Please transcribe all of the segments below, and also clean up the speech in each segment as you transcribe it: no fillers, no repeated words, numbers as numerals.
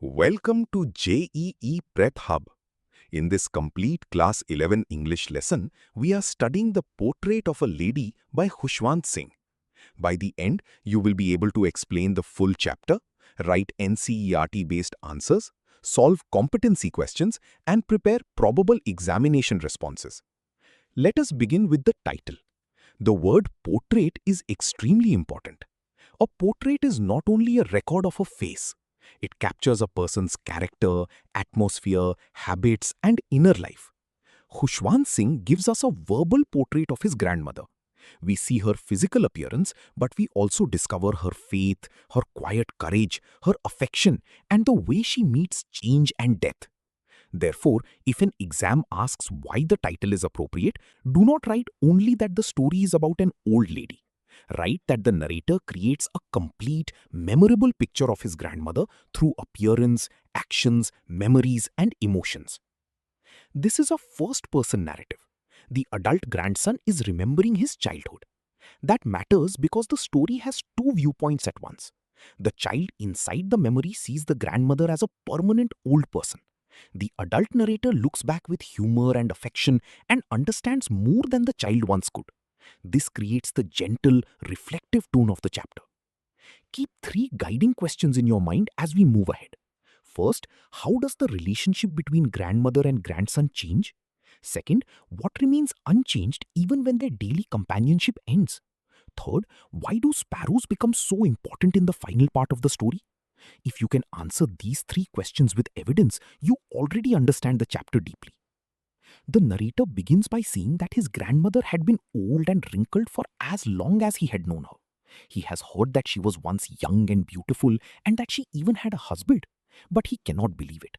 Welcome to JEE Prep Hub. In this complete Class 11 English lesson, we are studying the portrait of a lady by Khushwant Singh. By the end, you will be able to explain the full chapter, write NCERT-based answers, solve competency questions, and prepare probable examination responses. Let us begin with the title. The word portrait is extremely important. A portrait is not only a record of a face. It captures a person's character, atmosphere, habits, and inner life. Khushwant Singh gives us a verbal portrait of his grandmother. We see her physical appearance, but we also discover her faith, her quiet courage, her affection, and the way she meets change and death. Therefore, if an exam asks why the title is appropriate, do not write only that the story is about an old lady. Write that the narrator creates a complete, memorable picture of his grandmother through appearance, actions, memories, and emotions. This is a first-person narrative. The adult grandson is remembering his childhood. That matters because the story has two viewpoints at once. The child inside the memory sees the grandmother as a permanent old person. The adult narrator looks back with humor and affection and understands more than the child once could. This creates the gentle, reflective tone of the chapter. Keep three guiding questions in your mind as we move ahead. First, how does the relationship between grandmother and grandson change? Second, what remains unchanged even when their daily companionship ends? Third, why do sparrows become so important in the final part of the story? If you can answer these three questions with evidence, you already understand the chapter deeply. The narrator begins by saying that his grandmother had been old and wrinkled for as long as he had known her. He has heard that she was once young and beautiful and that she even had a husband, but he cannot believe it.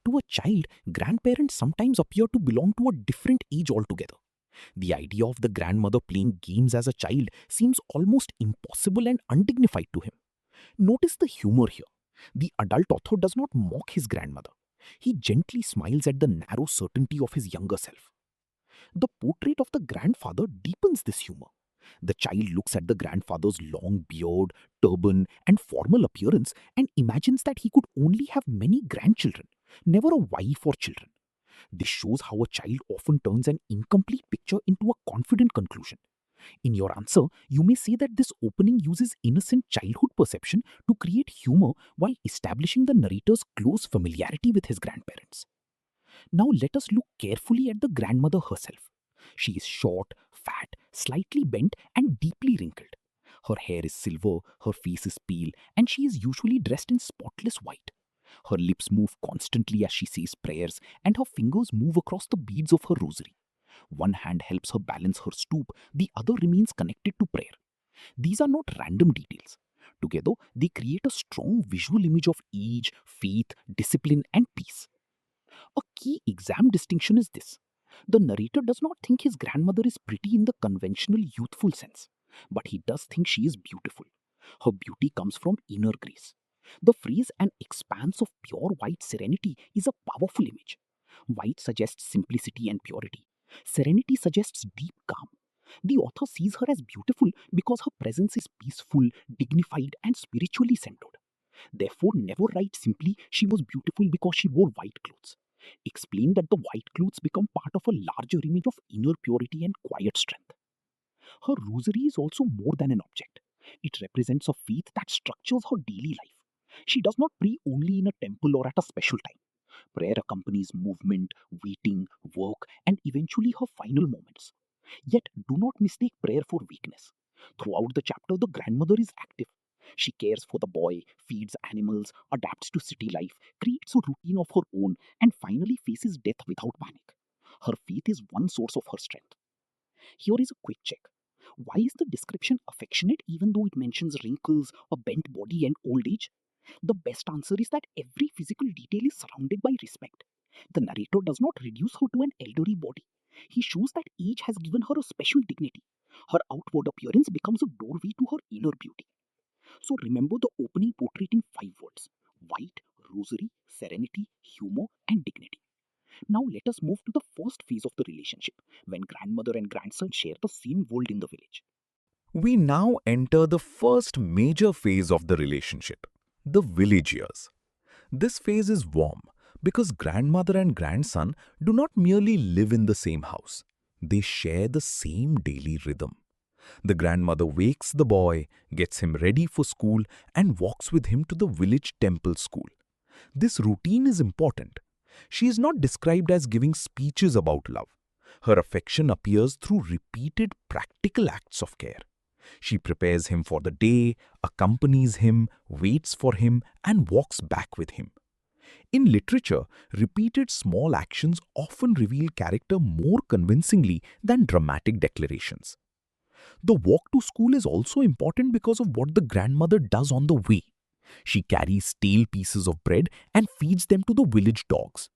To a child, grandparents sometimes appear to belong to a different age altogether. The idea of the grandmother playing games as a child seems almost impossible and undignified to him. Notice the humor here. The adult author does not mock his grandmother. He gently smiles at the narrow certainty of his younger self. The portrait of the grandfather deepens this humor. The child looks at the grandfather's long beard, turban, and formal appearance and imagines that he could only have many grandchildren, never a wife or children. This shows how a child often turns an incomplete picture into a confident conclusion. In your answer, you may say that this opening uses innocent childhood perception to create humor while establishing the narrator's close familiarity with his grandparents. Now let us look carefully at the grandmother herself. She is short, fat, slightly bent, and deeply wrinkled. Her hair is silver, her face is pale, and she is usually dressed in spotless white. Her lips move constantly as she says prayers, and her fingers move across the beads of her rosary. One hand helps her balance her stoop, the other remains connected to prayer. These are not random details. Together, they create a strong visual image of age, faith, discipline, and peace. A key exam distinction is this. The narrator does not think his grandmother is pretty in the conventional youthful sense, but he does think she is beautiful. Her beauty comes from inner grace. The phrase "an expanse of pure white serenity" is a powerful image. White suggests simplicity and purity. Serenity suggests deep calm. The author sees her as beautiful because her presence is peaceful, dignified, and spiritually centered. Therefore, never write simply "she was beautiful because she wore white clothes." Explain that the white clothes become part of a larger image of inner purity and quiet strength. Her rosary is also more than an object. It represents a faith that structures her daily life. She does not pray only in a temple or at a special time. Prayer accompanies movement, waiting, work, and eventually her final moments. Yet, do not mistake prayer for weakness. Throughout the chapter, the grandmother is active. She cares for the boy, feeds animals, adapts to city life, creates a routine of her own, and finally faces death without panic. Her faith is one source of her strength. Here is a quick check. Why is the description affectionate even though it mentions wrinkles, a bent body, and old age? The best answer is that every physical detail is surrounded by respect. The narrator does not reduce her to an elderly body. He shows that age has given her a special dignity. Her outward appearance becomes a doorway to her inner beauty. So remember the opening portrait in 5 words: white, rosary, serenity, humor, and dignity. Now let us move to the first phase of the relationship, when grandmother and grandson share the same world in the village. We now enter the first major phase of the relationship, the village years. This phase is warm because grandmother and grandson do not merely live in the same house. They share the same daily rhythm. The grandmother wakes the boy, gets him ready for school, and walks with him to the village temple school. This routine is important. She is not described as giving speeches about love. Her affection appears through repeated practical acts of care. She prepares him for the day, accompanies him, waits for him, and walks back with him. In literature, repeated small actions often reveal character more convincingly than dramatic declarations. The walk to school is also important because of what the grandmother does on the way. She carries stale pieces of bread and feeds them to the village dogs.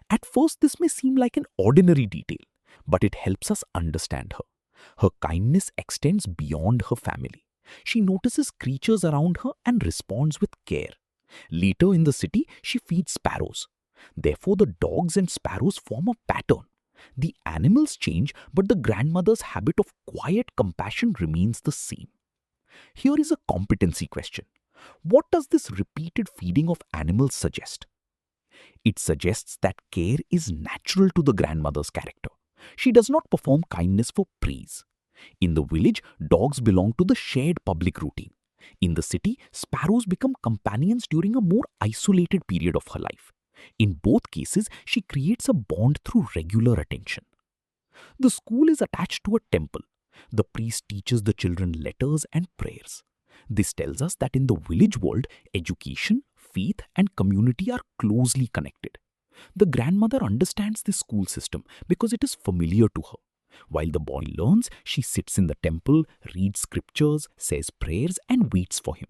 At first, this may seem like an ordinary detail, but it helps us understand her. Her kindness extends beyond her family. She notices creatures around her and responds with care. Later in the city, she feeds sparrows. Therefore, the dogs and sparrows form a pattern. The animals change, but the grandmother's habit of quiet compassion remains the same. Here is a competency question. What does this repeated feeding of animals suggest? It suggests that care is natural to the grandmother's character. She does not perform kindness for praise. In the village, dogs belong to the shared public routine. In the city, sparrows become companions during a more isolated period of her life. In both cases, she creates a bond through regular attention. The school is attached to a temple. The priest teaches the children letters and prayers. This tells us that in the village world, education, faith, and community are closely connected. The grandmother understands this school system because it is familiar to her. While the boy learns, she sits in the temple, reads scriptures, says prayers, and waits for him.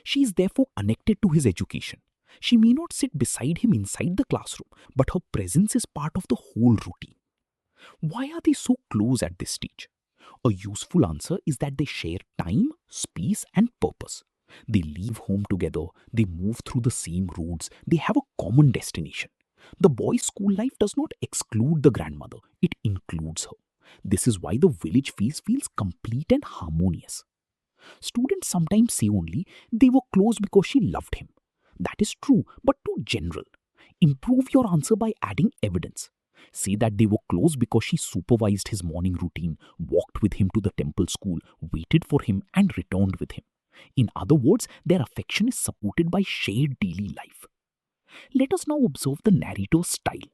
She is therefore connected to his education. She may not sit beside him inside the classroom, but her presence is part of the whole routine. Why are they so close at this stage? A useful answer is that they share time, space, and purpose. They leave home together, they move through the same roads, they have a common destination. The boy's school life does not exclude the grandmother, it includes her. This is why the village phase feels complete and harmonious. Students sometimes say only they were close because she loved him. That is true, but too general. Improve your answer by adding evidence. Say that they were close because she supervised his morning routine, walked with him to the temple school, waited for him, and returned with him. In other words, their affection is supported by shared daily life. Let us now observe the narrator's style.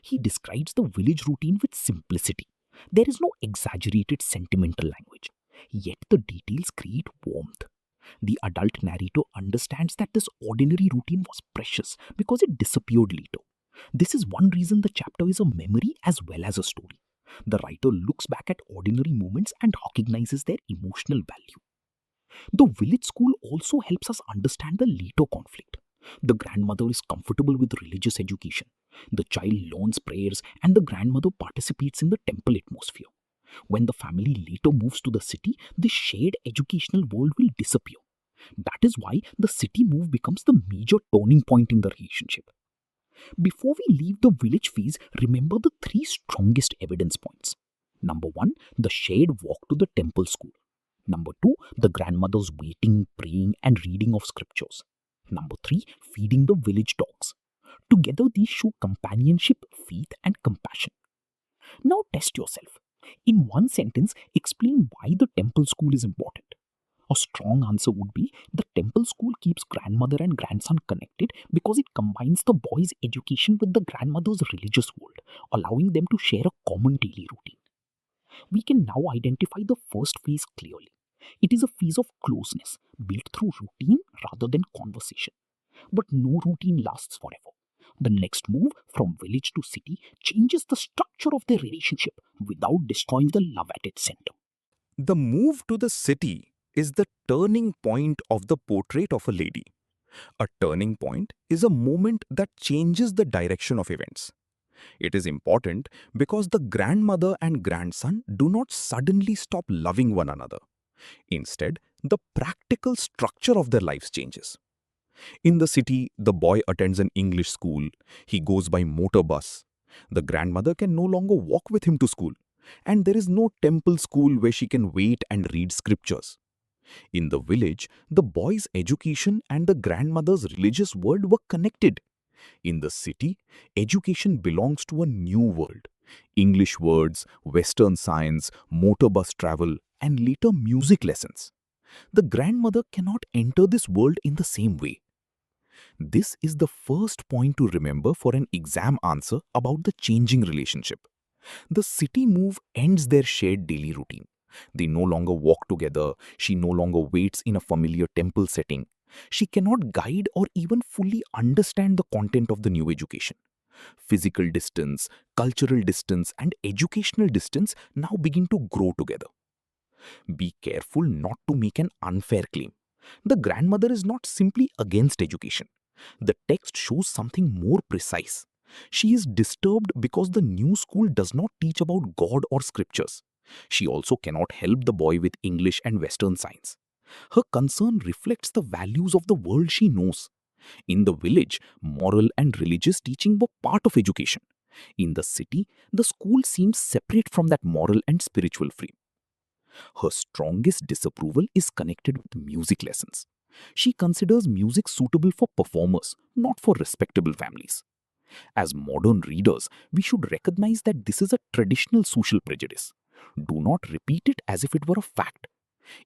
He describes the village routine with simplicity. There is no exaggerated sentimental language, yet the details create warmth. The adult narrator understands that this ordinary routine was precious because it disappeared later. This is one reason the chapter is a memory as well as a story. The writer looks back at ordinary moments and recognizes their emotional value. The village school also helps us understand the later conflict. The grandmother is comfortable with religious education. The child learns prayers and the grandmother participates in the temple atmosphere. When the family later moves to the city, this shared educational world will disappear. That is why the city move becomes the major turning point in the relationship. Before we leave the village phase, remember the three strongest evidence points. Number 1, the shared walk to the temple school. Number 2, the grandmother's waiting, praying, and reading of scriptures. Number 3, feeding the village dogs. Together, these show companionship, faith, and compassion. Now test yourself. In one sentence, explain why the temple school is important. A strong answer would be the temple school keeps grandmother and grandson connected because it combines the boy's education with the grandmother's religious world, allowing them to share a common daily routine. We can now identify the first phase clearly. It is a phase of closeness, built through routine rather than conversation. But no routine lasts forever. The next move from village to city changes the structure of their relationship without destroying the love at its center. The move to the city is the turning point of the portrait of a lady. A turning point is a moment that changes the direction of events. It is important because the grandmother and grandson do not suddenly stop loving one another. Instead, the practical structure of their lives changes. In the city, the boy attends an English school. He goes by motor bus. The grandmother can no longer walk with him to school, and there is no temple school where she can wait and read scriptures. In the village, the boy's education and the grandmother's religious world were connected. In the city, education belongs to a new world. English words, Western science, motor bus travel, and later music lessons. The grandmother cannot enter this world in the same way. This is the first point to remember for an exam answer about the changing relationship. The city move ends their shared daily routine. They no longer walk together, she no longer waits in a familiar temple setting. She cannot guide or even fully understand the content of the new education. Physical distance, cultural distance, and educational distance now begin to grow together. Be careful not to make an unfair claim. The grandmother is not simply against education. The text shows something more precise. She is disturbed because the new school does not teach about God or scriptures. She also cannot help the boy with English and Western science. Her concern reflects the values of the world she knows. In the village, moral and religious teaching were part of education. In the city, the school seems separate from that moral and spiritual frame. Her strongest disapproval is connected with music lessons. She considers music suitable for performers, not for respectable families. As modern readers, we should recognize that this is a traditional social prejudice. Do not repeat it as if it were a fact.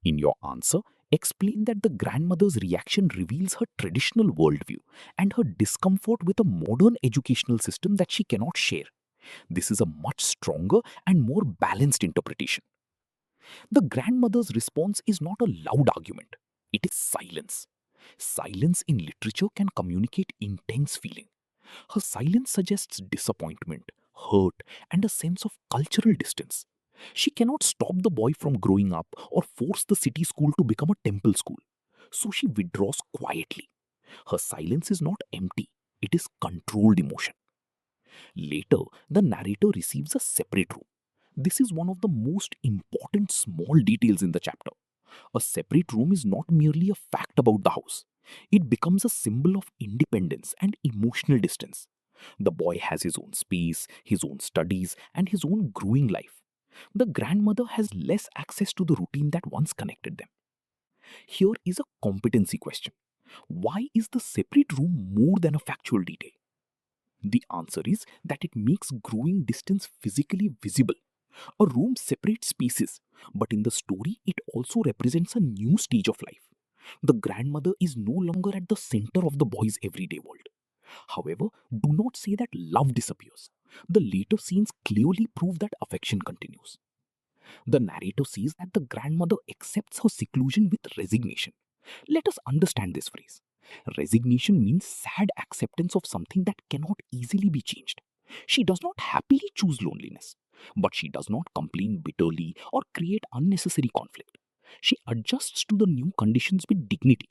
In your answer, explain that the grandmother's reaction reveals her traditional worldview and her discomfort with a modern educational system that she cannot share. This is a much stronger and more balanced interpretation. The grandmother's response is not a loud argument, it is silence. Silence in literature can communicate intense feeling. Her silence suggests disappointment, hurt, and a sense of cultural distance. She cannot stop the boy from growing up or force the city school to become a temple school. So she withdraws quietly. Her silence is not empty, it is controlled emotion. Later, the narrator receives a separate room. This is one of the most important small details in the chapter. A separate room is not merely a fact about the house. It becomes a symbol of independence and emotional distance. The boy has his own space, his own studies, and his own growing life. The grandmother has less access to the routine that once connected them. Here is a competency question. Why is the separate room more than a factual detail? The answer is that it makes growing distance physically visible. A room separates spaces, but in the story, it also represents a new stage of life. The grandmother is no longer at the center of the boy's everyday world. However, do not say that love disappears. The later scenes clearly prove that affection continues. The narrator says that the grandmother accepts her seclusion with resignation. Let us understand this phrase. Resignation means sad acceptance of something that cannot easily be changed. She does not happily choose loneliness, but she does not complain bitterly or create unnecessary conflict. She adjusts to the new conditions with dignity.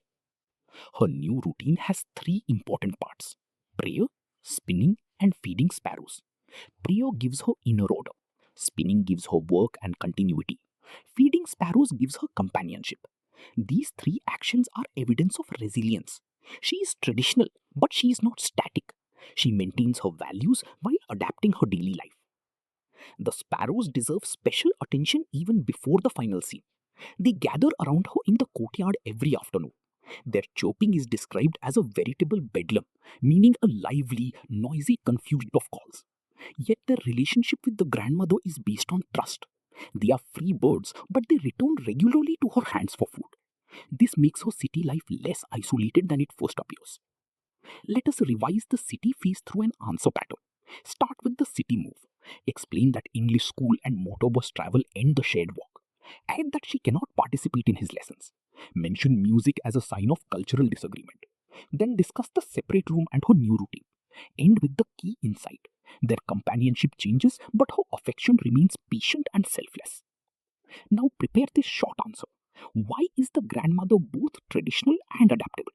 Her new routine has three important parts: prayer, spinning, and feeding sparrows. Prayer gives her inner order. Spinning gives her work and continuity. Feeding sparrows gives her companionship. These three actions are evidence of resilience. She is traditional, but she is not static. She maintains her values while adapting her daily life. The sparrows deserve special attention even before the final scene. They gather around her in the courtyard every afternoon. Their chirping is described as a veritable bedlam, meaning a lively, noisy confusion of calls. Yet their relationship with the grandmother is based on trust. They are free birds, but they return regularly to her hands for food. This makes her city life less isolated than it first appears. Let us revise the city phase through an answer pattern. Start with the city move. Explain that English school and motor bus travel end the shared walk. Add that she cannot participate in his lessons. Mention music as a sign of cultural disagreement. Then discuss the separate room and her new routine. End with the key insight. Their companionship changes, but her affection remains patient and selfless. Now prepare this short answer. Why is the grandmother both traditional and adaptable?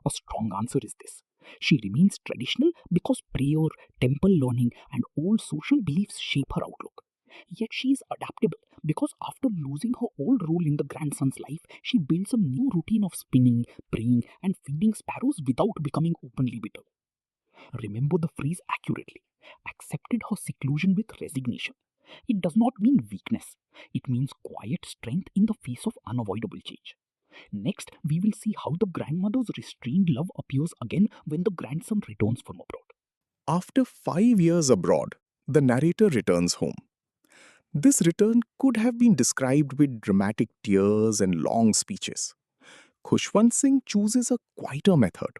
A strong answer is this. She remains traditional because prayer, temple learning, and old social beliefs shape her outlook. Yet she is adaptable because after losing her old role in the grandson's life, she builds a new routine of spinning, praying, and feeding sparrows without becoming openly bitter. Remember the phrase accurately. Accepted her seclusion with resignation. It does not mean weakness. It means quiet strength in the face of unavoidable change. Next, we will see how the grandmother's restrained love appears again when the grandson returns from abroad. After 5 years abroad, the narrator returns home. This return could have been described with dramatic tears and long speeches. Khushwant Singh chooses a quieter method.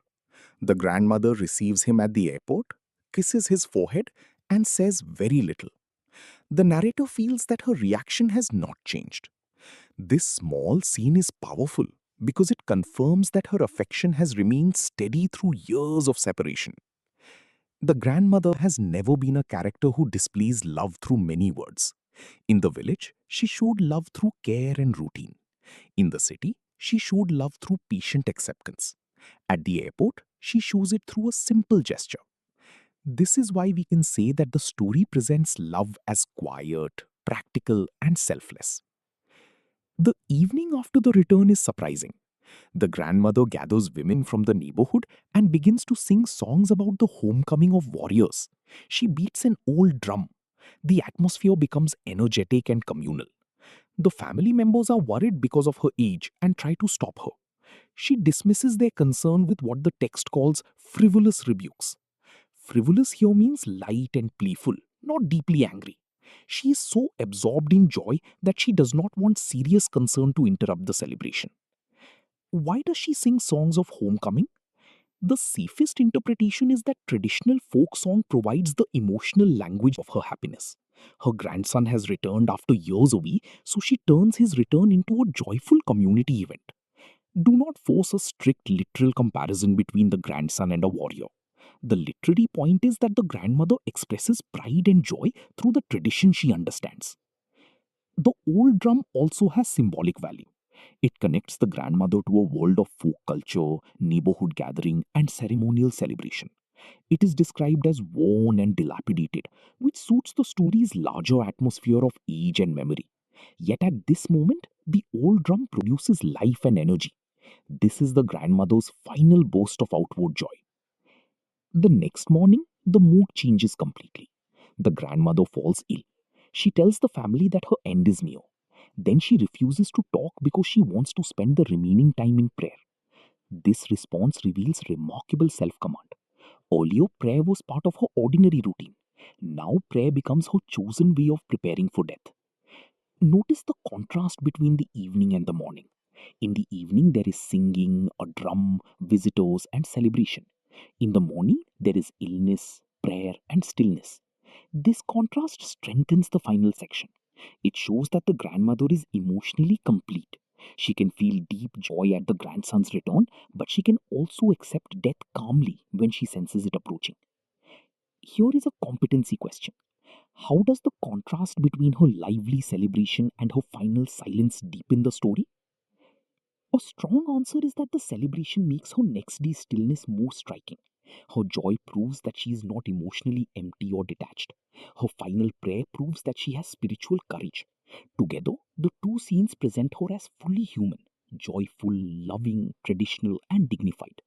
The grandmother receives him at the airport, kisses his forehead, and says very little. The narrator feels that her reaction has not changed. This small scene is powerful because it confirms that her affection has remained steady through years of separation. The grandmother has never been a character who displays love through many words. In the village, she showed love through care and routine. In the city, she showed love through patient acceptance. At the airport, she shows it through a simple gesture. This is why we can say that the story presents love as quiet, practical, and selfless. The evening after the return is surprising. The grandmother gathers women from the neighborhood and begins to sing songs about the homecoming of warriors. She beats an old drum. The atmosphere becomes energetic and communal. The family members are worried because of her age and try to stop her. She dismisses their concern with what the text calls frivolous rebukes. Frivolous here means light and playful, not deeply angry. She is so absorbed in joy that she does not want serious concern to interrupt the celebration. Why does she sing songs of homecoming? The safest interpretation is that traditional folk song provides the emotional language of her happiness. Her grandson has returned after years away, so she turns his return into a joyful community event. Do not force a strict literal comparison between the grandson and a warrior. The literary point is that the grandmother expresses pride and joy through the tradition she understands. The old drum also has symbolic value. It connects the grandmother to a world of folk culture, neighborhood gathering, and ceremonial celebration. It is described as worn and dilapidated, which suits the story's larger atmosphere of age and memory. Yet at this moment, the old drum produces life and energy. This is the grandmother's final boast of outward joy. The next morning, the mood changes completely. The grandmother falls ill. She tells the family that her end is near. Then she refuses to talk because she wants to spend the remaining time in prayer. This response reveals remarkable self command. Earlier, prayer was part of her ordinary routine. Now, prayer becomes her chosen way of preparing for death. Notice the contrast between the evening and the morning. In the evening, there is singing, a drum, visitors, and celebration. In the morning, there is illness, prayer, and stillness. This contrast strengthens the final section. It shows that the grandmother is emotionally complete. She can feel deep joy at the grandson's return, but she can also accept death calmly when she senses it approaching. Here is a competency question. How does the contrast between her lively celebration and her final silence deepen the story? A strong answer is that the celebration makes her next day's stillness more striking. Her joy proves that she is not emotionally empty or detached. Her final prayer proves that she has spiritual courage. Together, the two scenes present her as fully human, joyful, loving, traditional, and dignified.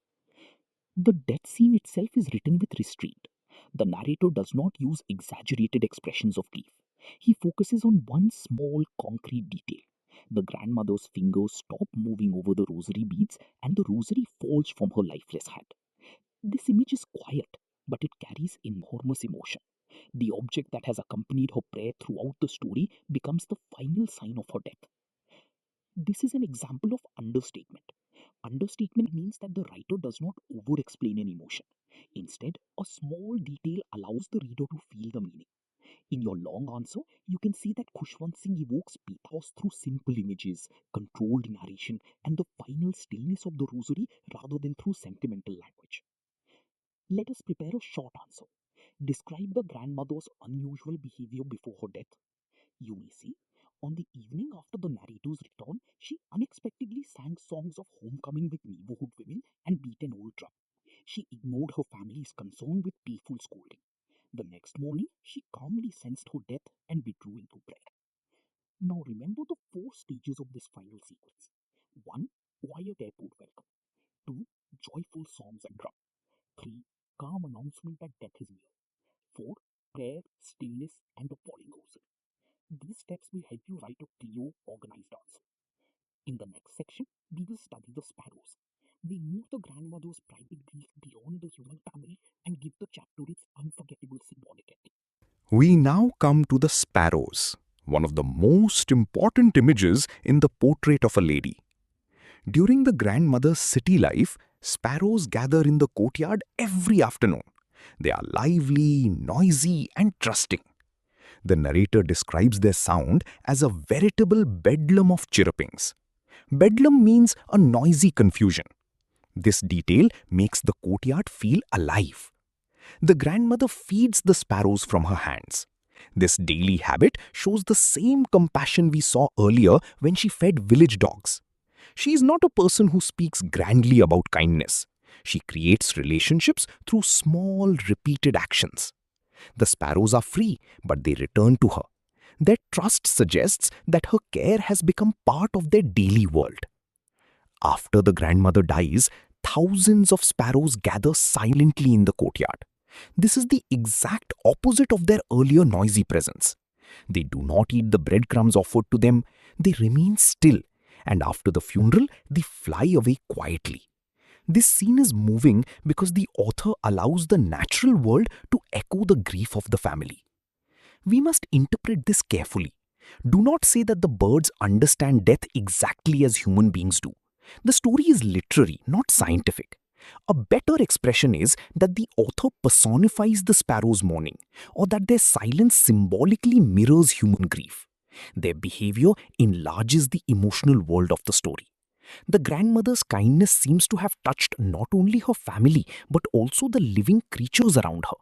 The death scene itself is written with restraint. The narrator does not use exaggerated expressions of grief. He focuses on one small, concrete detail. The grandmother's fingers stop moving over the rosary beads and the rosary falls from her lifeless hand. This image is quiet, but it carries enormous emotion. The object that has accompanied her prayer throughout the story becomes the final sign of her death. This is an example of understatement. Understatement means that the writer does not over explain an emotion. Instead, a small detail allows the reader to feel the meaning. In your long answer, you can see that Khushwant Singh evokes pathos through simple images, controlled narration, and the final stillness of the rosary rather than through sentimental language. Let us prepare a short answer. Describe the grandmother's unusual behavior before her death. You may see, on the evening after the narrator's return, she unexpectedly sang songs of homecoming with neighborhood women and beat an old drum. She ignored her family's concern with playful scolding. The next morning, she calmly sensed her death and withdrew into prayer. Now remember the four stages of this final sequence. 1. Quiet airport welcome. 2. Joyful songs and drum. 3. Calm announcement that death is near. 4. Prayer, stillness, and the falling rosary. These steps will help you write a clear, organized answer. In the next section, we will study the sparrows. They move the grandmother's private grief beyond the human family and give the chapter its unforgettable symbolic ending. We now come to the sparrows, one of the most important images in the portrait of a lady. During the grandmother's city life, sparrows gather in the courtyard every afternoon. They are lively, noisy, and trusting. The narrator describes their sound as a veritable bedlam of chirrupings. Bedlam means a noisy confusion. This detail makes the courtyard feel alive. The grandmother feeds the sparrows from her hands. This daily habit shows the same compassion we saw earlier when she fed village dogs. She is not a person who speaks grandly about kindness. She creates relationships through small, repeated actions. The sparrows are free, but they return to her. Their trust suggests that her care has become part of their daily world. After the grandmother dies, thousands of sparrows gather silently in the courtyard. This is the exact opposite of their earlier noisy presence. They do not eat the breadcrumbs offered to them, they remain still, and after the funeral, they fly away quietly. This scene is moving because the author allows the natural world to echo the grief of the family. We must interpret this carefully. Do not say that the birds understand death exactly as human beings do. The story is literary, not scientific. A better expression is that the author personifies the sparrow's mourning, or that their silence symbolically mirrors human grief. Their behavior enlarges the emotional world of the story. The grandmother's kindness seems to have touched not only her family but also the living creatures around her.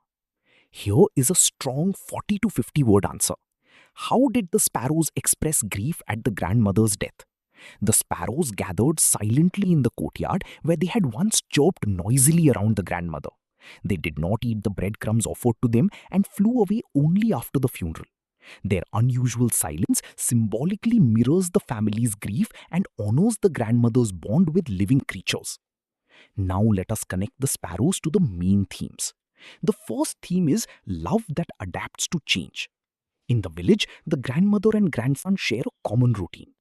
Here is a strong 40 to 50 word answer. How did the sparrows express grief at the grandmother's death? The sparrows gathered silently in the courtyard where they had once chirped noisily around the grandmother. They did not eat the breadcrumbs offered to them and flew away only after the funeral. Their unusual silence symbolically mirrors the family's grief and honors the grandmother's bond with living creatures. Now let us connect the sparrows to the main themes. The first theme is love that adapts to change. In the village, the grandmother and grandson share a common routine.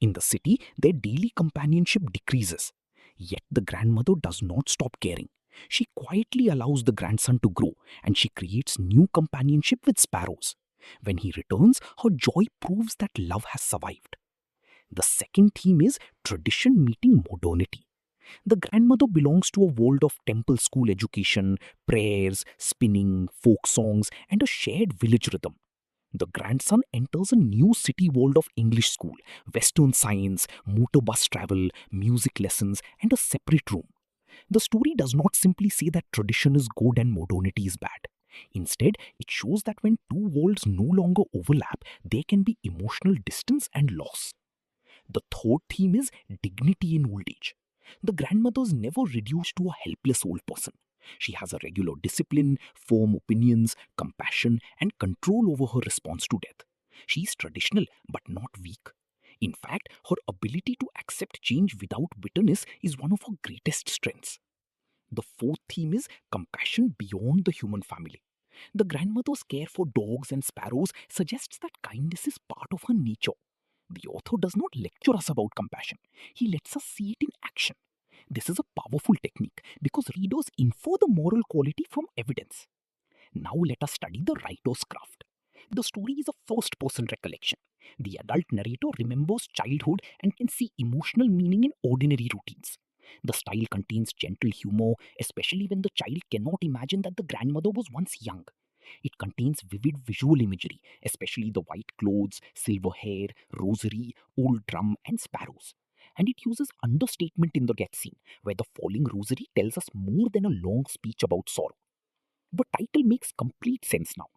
In the city, their daily companionship decreases. Yet the grandmother does not stop caring. She quietly allows the grandson to grow, and she creates new companionship with sparrows. When he returns, her joy proves that love has survived. The second theme is tradition meeting modernity. The grandmother belongs to a world of temple school education, prayers, spinning, folk songs, and a shared village rhythm. The grandson enters a new city world of English school, Western science, motor bus travel, music lessons, and a separate room. The story does not simply say that tradition is good and modernity is bad. Instead, it shows that when two worlds no longer overlap, there can be emotional distance and loss. The third theme is dignity in old age. The grandmother is never reduced to a helpless old person. She has a regular discipline, firm opinions, compassion, and control over her response to death. She is traditional but not weak. In fact, her ability to accept change without bitterness is one of her greatest strengths. The fourth theme is compassion beyond the human family. The grandmother's care for dogs and sparrows suggests that kindness is part of her nature. The author does not lecture us about compassion, he lets us see it in action. This is a powerful technique because readers infer the moral quality from evidence. Now let us study the writer's craft. The story is a first person recollection. The adult narrator remembers childhood and can see emotional meaning in ordinary routines. The style contains gentle humor, especially when the child cannot imagine that the grandmother was once young. It contains vivid visual imagery, especially the white clothes, silver hair, rosary, old drum, and sparrows. And it uses understatement in the death scene, where the falling rosary tells us more than a long speech about sorrow. The title makes complete sense now.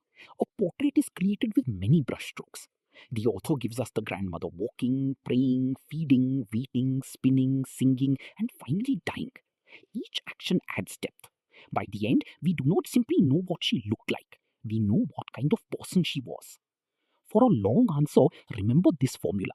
A portrait is created with many brushstrokes. The author gives us the grandmother walking, praying, feeding, waiting, spinning, singing, and finally dying. Each action adds depth. By the end, we do not simply know what she looked like, we know what kind of person she was. For a long answer, remember this formula: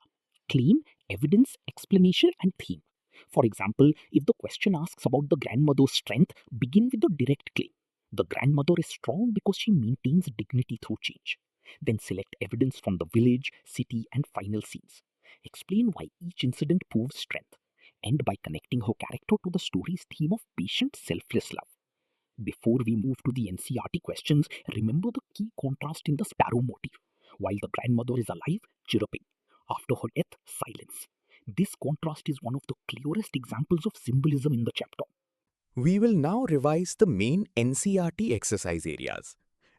claim, evidence, explanation, and theme. For example, if the question asks about the grandmother's strength, begin with the direct claim. The grandmother is strong because she maintains dignity through change. Then select evidence from the village, city, and final scenes. Explain why each incident proves strength. End by connecting her character to the story's theme of patient, selfless love. Before we move to the NCRT questions, remember the key contrast in the sparrow motif. While the grandmother is alive, chirruping. After her death, silence. This contrast is one of the clearest examples of symbolism in the chapter. We will now revise the main NCRT exercise areas.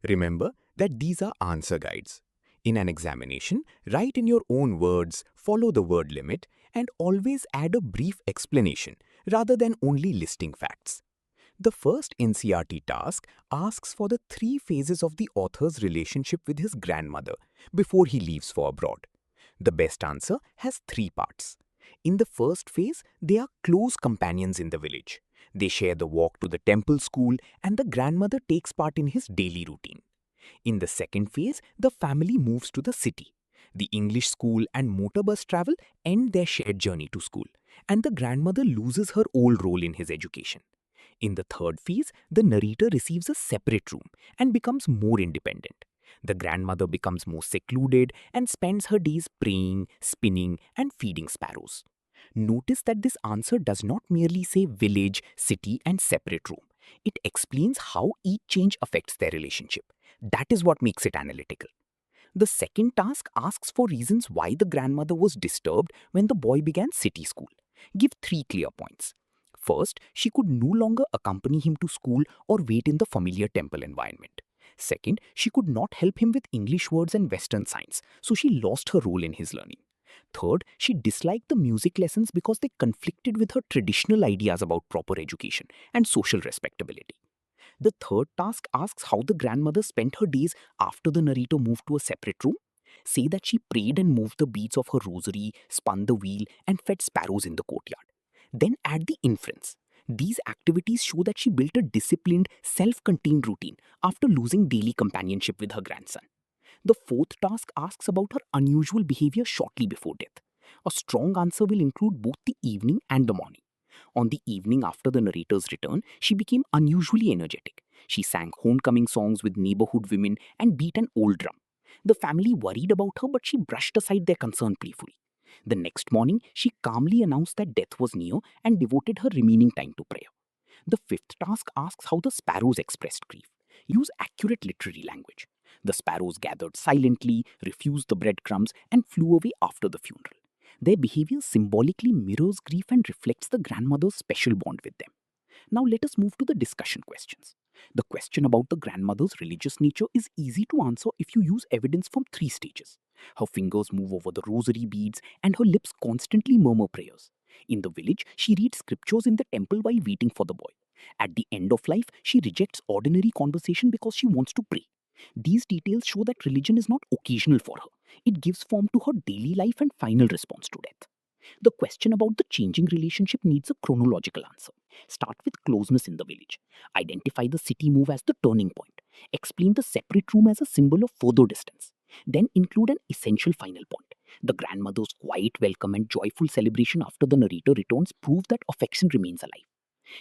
Remember that these are answer guides. In an examination, write in your own words, follow the word limit, and always add a brief explanation rather than only listing facts. The first NCRT task asks for the 3 phases of the author's relationship with his grandmother before he leaves for abroad. The best answer has 3 parts. In the first phase, they are close companions in the village. They share the walk to the temple school and the grandmother takes part in his daily routine. In the second phase, the family moves to the city. The English school and motor bus travel end their shared journey to school, and the grandmother loses her old role in his education. In the third phase, the narrator receives a separate room and becomes more independent. The grandmother becomes more secluded and spends her days praying, spinning, and feeding sparrows. Notice that this answer does not merely say village, city, and separate room. It explains how each change affects their relationship. That is what makes it analytical. The second task asks for reasons why the grandmother was disturbed when the boy began city school. Give 3 clear points. First, she could no longer accompany him to school or wait in the familiar temple environment. Second, she could not help him with English words and Western science, so she lost her role in his learning. Third, she disliked the music lessons because they conflicted with her traditional ideas about proper education and social respectability. The third task asks how the grandmother spent her days after the narrator moved to a separate room. Say that she prayed and moved the beads of her rosary, spun the wheel, and fed sparrows in the courtyard. Then add the inference. These activities show that she built a disciplined, self-contained routine after losing daily companionship with her grandson. The fourth task asks about her unusual behavior shortly before death. A strong answer will include both the evening and the morning. On the evening after the narrator's return, she became unusually energetic. She sang homecoming songs with neighborhood women and beat an old drum. The family worried about her, but she brushed aside their concern playfully. The next morning, she calmly announced that death was near and devoted her remaining time to prayer. The fifth task asks how the sparrows expressed grief. Use accurate literary language. The sparrows gathered silently, refused the breadcrumbs, and flew away after the funeral. Their behavior symbolically mirrors grief and reflects the grandmother's special bond with them. Now let us move to the discussion questions. The question about the grandmother's religious nature is easy to answer if you use evidence from 3 stages. Her fingers move over the rosary beads and her lips constantly murmur prayers. In the village, she reads scriptures in the temple while waiting for the boy. At the end of life, she rejects ordinary conversation because she wants to pray. These details show that religion is not occasional for her. It gives form to her daily life and final response to death. The question about the changing relationship needs a chronological answer. Start with closeness in the village. Identify the city move as the turning point. Explain the separate room as a symbol of further distance. Then include an essential final point. The grandmother's quiet welcome and joyful celebration after the narrator returns prove that affection remains alive.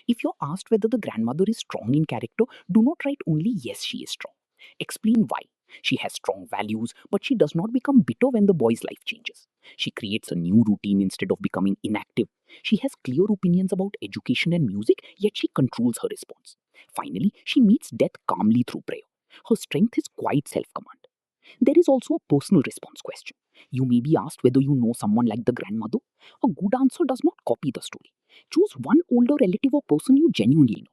If you're asked whether the grandmother is strong in character, do not write only yes, she is strong. Explain why. She has strong values, but she does not become bitter when the boy's life changes. She creates a new routine instead of becoming inactive. She has clear opinions about education and music, yet she controls her response. Finally, she meets death calmly through prayer. Her strength is quiet self command. There is also a personal response question. You may be asked whether you know someone like the grandmother. A good answer does not copy the story. Choose one older relative or person you genuinely know.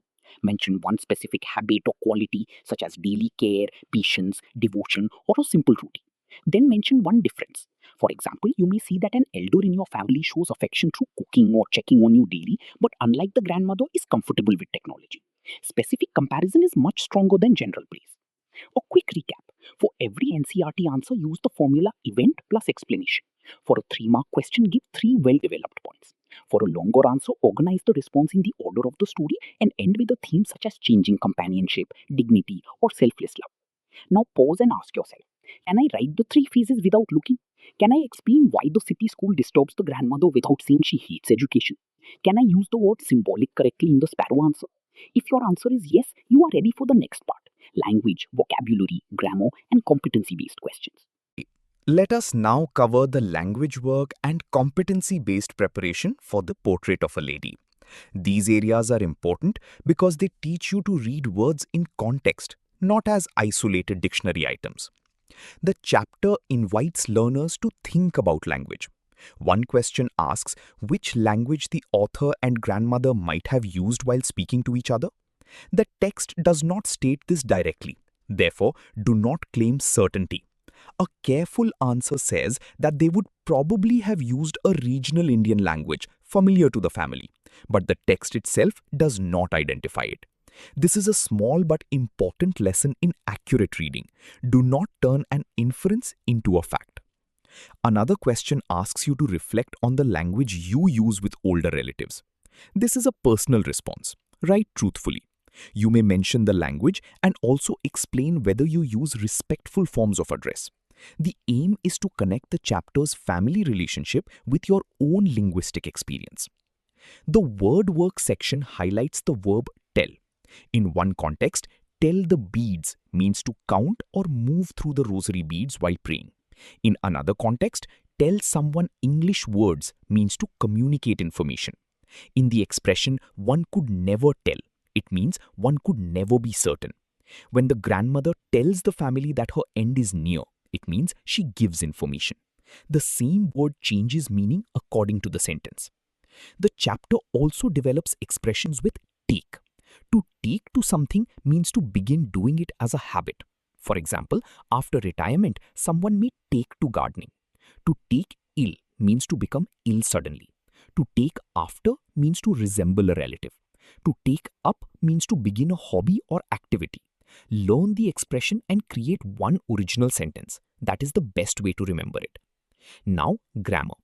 Mention one specific habit or quality, such as daily care, patience, devotion, or a simple routine. Then mention one difference. For example, you may see that an elder in your family shows affection through cooking or checking on you daily, but unlike the grandmother, is comfortable with technology. Specific comparison is much stronger than general praise. A quick recap. For every NCRT answer, use the formula event plus explanation. For a 3-mark question, give 3 well-developed points. For a longer answer, organize the response in the order of the story and end with a theme such as changing companionship, dignity, or selfless love. Now pause and ask yourself, can I write the 3 phases without looking? Can I explain why the city school disturbs the grandmother without saying she hates education? Can I use the word symbolic correctly in the sparrow answer? If your answer is yes, you are ready for the next part: language, vocabulary, grammar, and competency based questions. Let us now cover the language work and competency-based preparation for the portrait of a lady. These areas are important because they teach you to read words in context, not as isolated dictionary items. The chapter invites learners to think about language. One question asks which language the author and grandmother might have used while speaking to each other. The text does not state this directly. Therefore, do not claim certainty. A careful answer says that they would probably have used a regional Indian language familiar to the family, but the text itself does not identify it. This is a small but important lesson in accurate reading. Do not turn an inference into a fact. Another question asks you to reflect on the language you use with older relatives. This is a personal response. Write truthfully. You may mention the language and also explain whether you use respectful forms of address. The aim is to connect the chapter's family relationship with your own linguistic experience. The word work section highlights the verb tell. In one context, tell the beads means to count or move through the rosary beads while praying. In another context, tell someone English words means to communicate information. In the expression one could never tell, it means one could never be certain. When the grandmother tells the family that her end is near, it means she gives information. The same word changes meaning according to the sentence. The chapter also develops expressions with take. To take to something means to begin doing it as a habit. For example, after retirement, someone may take to gardening. To take ill means to become ill suddenly. To take after means to resemble a relative. To take up means to begin a hobby or activity. Learn the expression and create one original sentence. That is the best way to remember it. Now, grammar.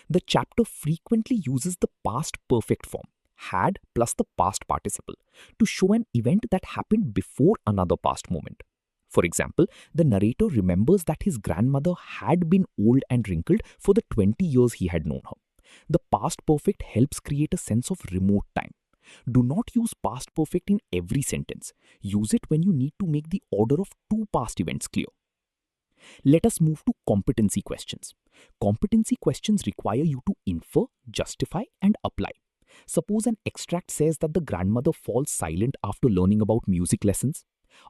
The chapter frequently uses the past perfect form, had plus the past participle, to show an event that happened before another past moment. For example, the narrator remembers that his grandmother had been old and wrinkled for the 20 years he had known her. The past perfect helps create a sense of remote time. Do not use past perfect in every sentence. Use it when you need to make the order of two past events clear. Let us move to competency questions. Competency questions require you to infer, justify, and apply. Suppose an extract says that the grandmother falls silent after learning about music lessons.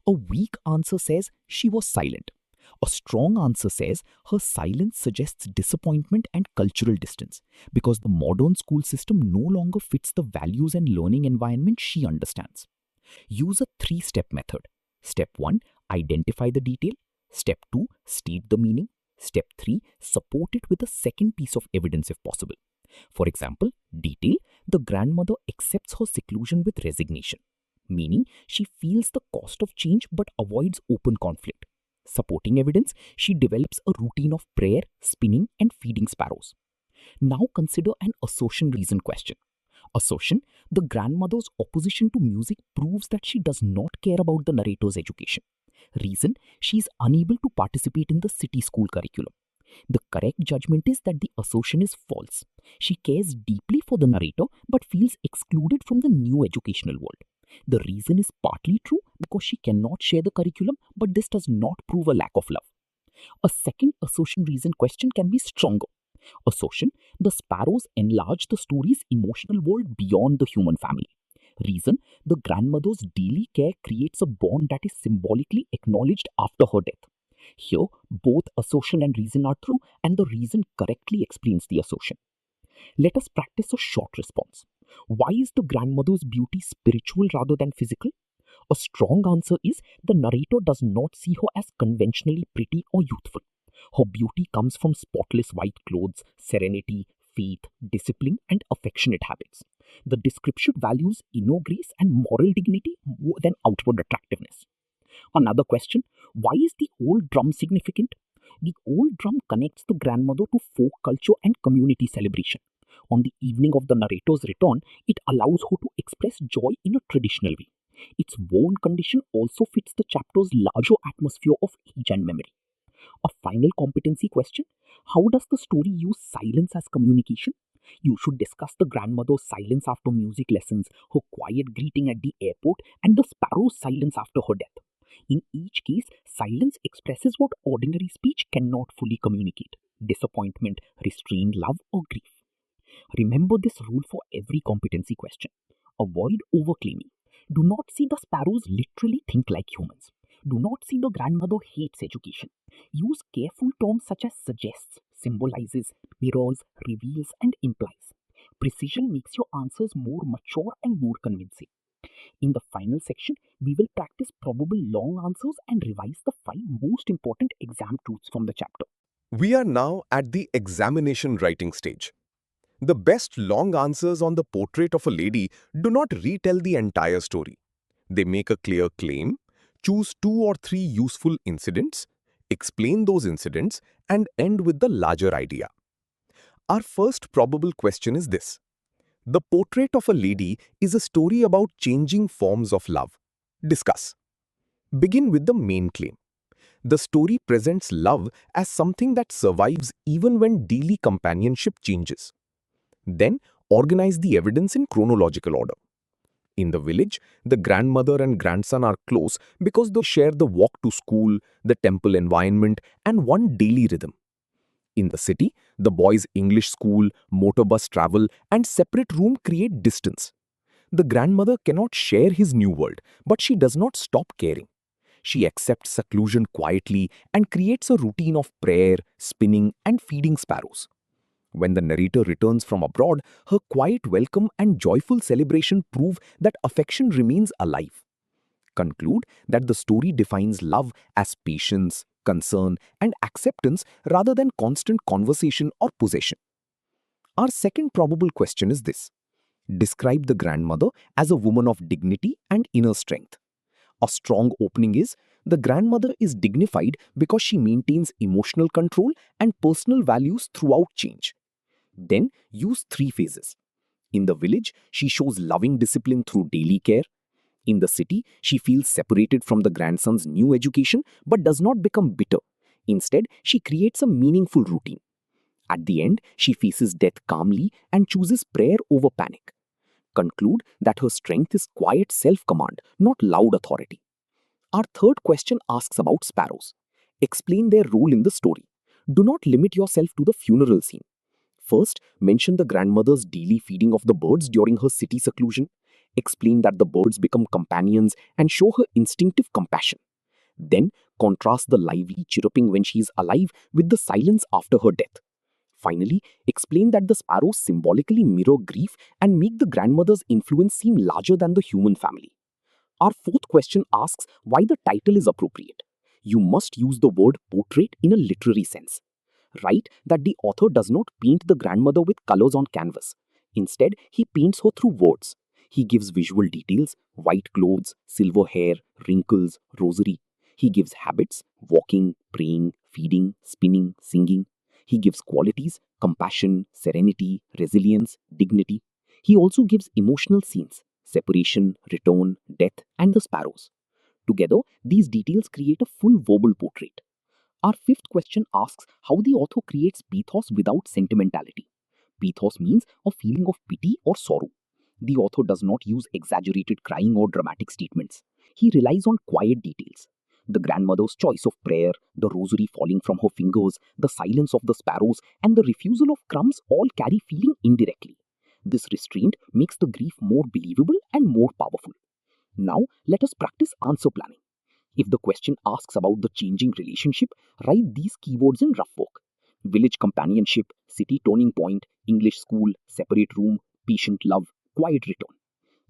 A weak answer says she was silent. A strong answer says her silence suggests disappointment and cultural distance because the modern school system no longer fits the values and learning environment she understands. Use a three-step method. Step 1, identify the detail. Step 2, state the meaning. Step 3, support it with a second piece of evidence if possible. For example, detail, the grandmother accepts her seclusion with resignation, meaning she feels the cost of change but avoids open conflict. Supporting evidence, she develops a routine of prayer, spinning, and feeding sparrows. Now consider an assertion reason question. Assertion, the grandmother's opposition to music proves that she does not care about the narrator's education. Reason, she is unable to participate in the city school curriculum. The correct judgment is that the assertion is false. She cares deeply for the narrator but feels excluded from the new educational world. The reason is partly true because she cannot share the curriculum, but this does not prove a lack of love. A second assertion reason question can be stronger. Assertion, the sparrows enlarge the story's emotional world beyond the human family. Reason, the grandmother's daily care creates a bond that is symbolically acknowledged after her death. Here, both assertion and reason are true, and the reason correctly explains the assertion. Let us practice a short response. Why is the grandmother's beauty spiritual rather than physical? A strong answer is the narrator does not see her as conventionally pretty or youthful. Her beauty comes from spotless white clothes, serenity, faith, discipline, and affectionate habits. The description values inner grace and moral dignity more than outward attractiveness. Another question, why is the old drum significant? The old drum connects the grandmother to folk culture and community celebration. On the evening of the narrator's return, it allows her to express joy in a traditional way. Its worn condition also fits the chapter's larger atmosphere of age and memory. A final competency question, how does the story use silence as communication? You should discuss the grandmother's silence after music lessons, her quiet greeting at the airport, and the sparrow's silence after her death. In each case, silence expresses what ordinary speech cannot fully communicate: disappointment, restrained love, or grief. Remember this rule for every competency question. Avoid overclaiming. Do not see the sparrows literally think like humans. Do not see the grandmother hates education. Use careful terms such as suggests, symbolizes, mirrors, reveals, and implies. Precision makes your answers more mature and more convincing. In the final section, we will practice probable long answers and revise the 5 most important exam truths from the chapter. We are now at the examination writing stage. The best long answers on the portrait of a lady do not retell the entire story. They make a clear claim, choose 2 or 3 useful incidents, explain those incidents, and end with the larger idea. Our first probable question is this. The portrait of a lady is a story about changing forms of love. Discuss. Begin with the main claim. The story presents love as something that survives even when daily companionship changes. Then, organize the evidence in chronological order. In the village, the grandmother and grandson are close because they share the walk to school, the temple environment, and one daily rhythm. In the city, the boys' English school, motor bus travel, and separate room create distance. The grandmother cannot share his new world, but she does not stop caring. She accepts seclusion quietly and creates a routine of prayer, spinning, and feeding sparrows. When the narrator returns from abroad, her quiet welcome and joyful celebration prove that affection remains alive. Conclude that the story defines love as patience, concern, and acceptance rather than constant conversation or possession. Our second probable question is this. Describe the grandmother as a woman of dignity and inner strength. A strong opening is, the grandmother is dignified because she maintains emotional control and personal values throughout change. Then use 3 phases. In the village, she shows loving discipline through daily care. In the city, she feels separated from the grandson's new education but does not become bitter. Instead, she creates a meaningful routine. At the end, she faces death calmly and chooses prayer over panic. Conclude that her strength is quiet self-command, not loud authority. Our third question asks about sparrows. Explain their role in the story. Do not limit yourself to the funeral scene. First, mention the grandmother's daily feeding of the birds during her city seclusion. Explain that the birds become companions and show her instinctive compassion. Then, contrast the lively chirruping when she is alive with the silence after her death. Finally, explain that the sparrows symbolically mirror grief and make the grandmother's influence seem larger than the human family. Our fourth question asks why the title is appropriate. You must use the word portrait in a literary sense. Write that the author does not paint the grandmother with colors on canvas. Instead, he paints her through words. He gives visual details: white clothes, silver hair, wrinkles, rosary. He gives habits: walking, praying, feeding, spinning, singing. He gives qualities: compassion, serenity, resilience, dignity. He also gives emotional scenes: separation, return, death, and the sparrows. Together, these details create a full verbal portrait. Our fifth question asks how the author creates pathos without sentimentality. Pathos means a feeling of pity or sorrow. The author does not use exaggerated crying or dramatic statements. He relies on quiet details. The grandmother's choice of prayer, the rosary falling from her fingers, the silence of the sparrows, and the refusal of crumbs all carry feeling indirectly. This restraint makes the grief more believable and more powerful. Now, let us practice answer planning. If the question asks about the changing relationship, write these keywords in rough work: village companionship, city turning point, English school, separate room, patient love, quiet return.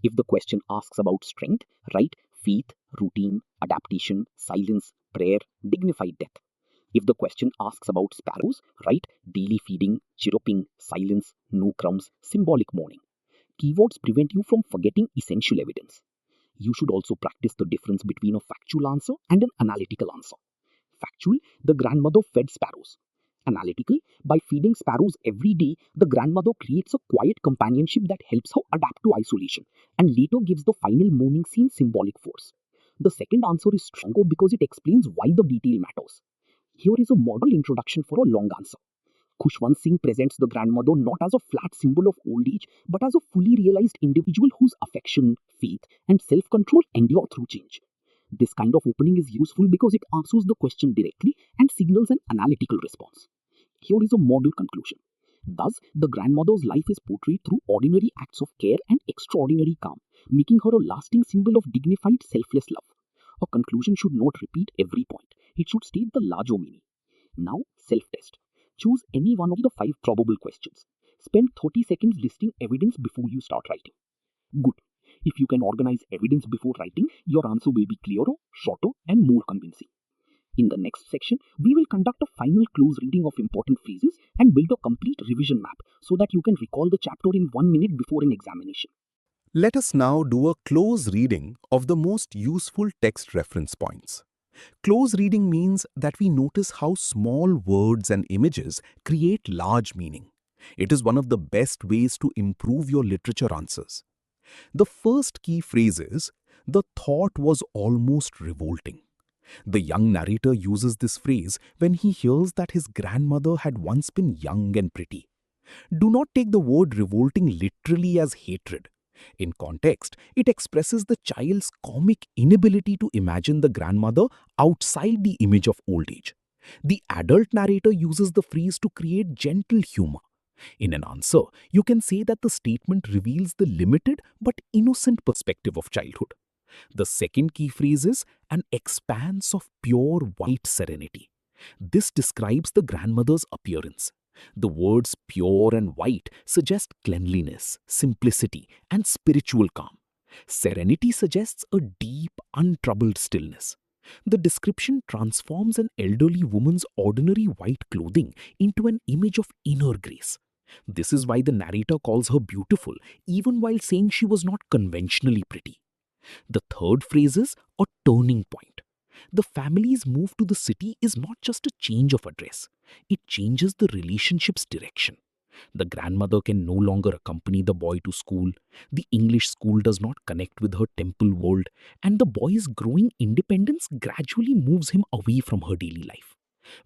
If the question asks about strength, write faith, routine, adaptation, silence, prayer, dignified death. If the question asks about sparrows, write daily feeding, chirruping, silence, no crumbs, symbolic mourning. Keywords prevent you from forgetting essential evidence. You should also practice the difference between a factual answer and an analytical answer. Factual: the grandmother fed sparrows. Analytical: by feeding sparrows every day, the grandmother creates a quiet companionship that helps her adapt to isolation and later gives the final mourning scene symbolic force. The second answer is stronger because it explains why the detail matters. Here is a model introduction for a long answer. Khushwant Singh presents the grandmother not as a flat symbol of old age, but as a fully realized individual whose affection, faith, and self-control endure through change. This kind of opening is useful because it answers the question directly and signals an analytical response. Here is a model conclusion. Thus, the grandmother's life is portrayed through ordinary acts of care and extraordinary calm, making her a lasting symbol of dignified, selfless love. A conclusion should not repeat every point. It should state the larger meaning. Now, self-test. Choose any one of the 5 probable questions. Spend 30 seconds listing evidence before you start writing. Good. If you can organize evidence before writing, your answer will be clearer, shorter, and more convincing. In the next section, we will conduct a final close reading of important phrases and build a complete revision map so that you can recall the chapter in 1 minute before an examination. Let us now do a close reading of the most useful text reference points. Close reading means that we notice how small words and images create large meaning. It is one of the best ways to improve your literature answers. The first key phrase is, "The thought was almost revolting." The young narrator uses this phrase when he hears that his grandmother had once been young and pretty. Do not take the word revolting literally as hatred. In context, it expresses the child's comic inability to imagine the grandmother outside the image of old age. The adult narrator uses the phrase to create gentle humor. In an answer, you can say that the statement reveals the limited but innocent perspective of childhood. The second key phrase is an expanse of pure white serenity. This describes the grandmother's appearance. The words pure and white suggest cleanliness, simplicity, and spiritual calm. Serenity suggests a deep, untroubled stillness. The description transforms an elderly woman's ordinary white clothing into an image of inner grace. This is why the narrator calls her beautiful, even while saying she was not conventionally pretty. The third phrase is a turning point. The family's move to the city is not just a change of address, it changes the relationship's direction. The grandmother can no longer accompany the boy to school, the English school does not connect with her temple world, and the boy's growing independence gradually moves him away from her daily life.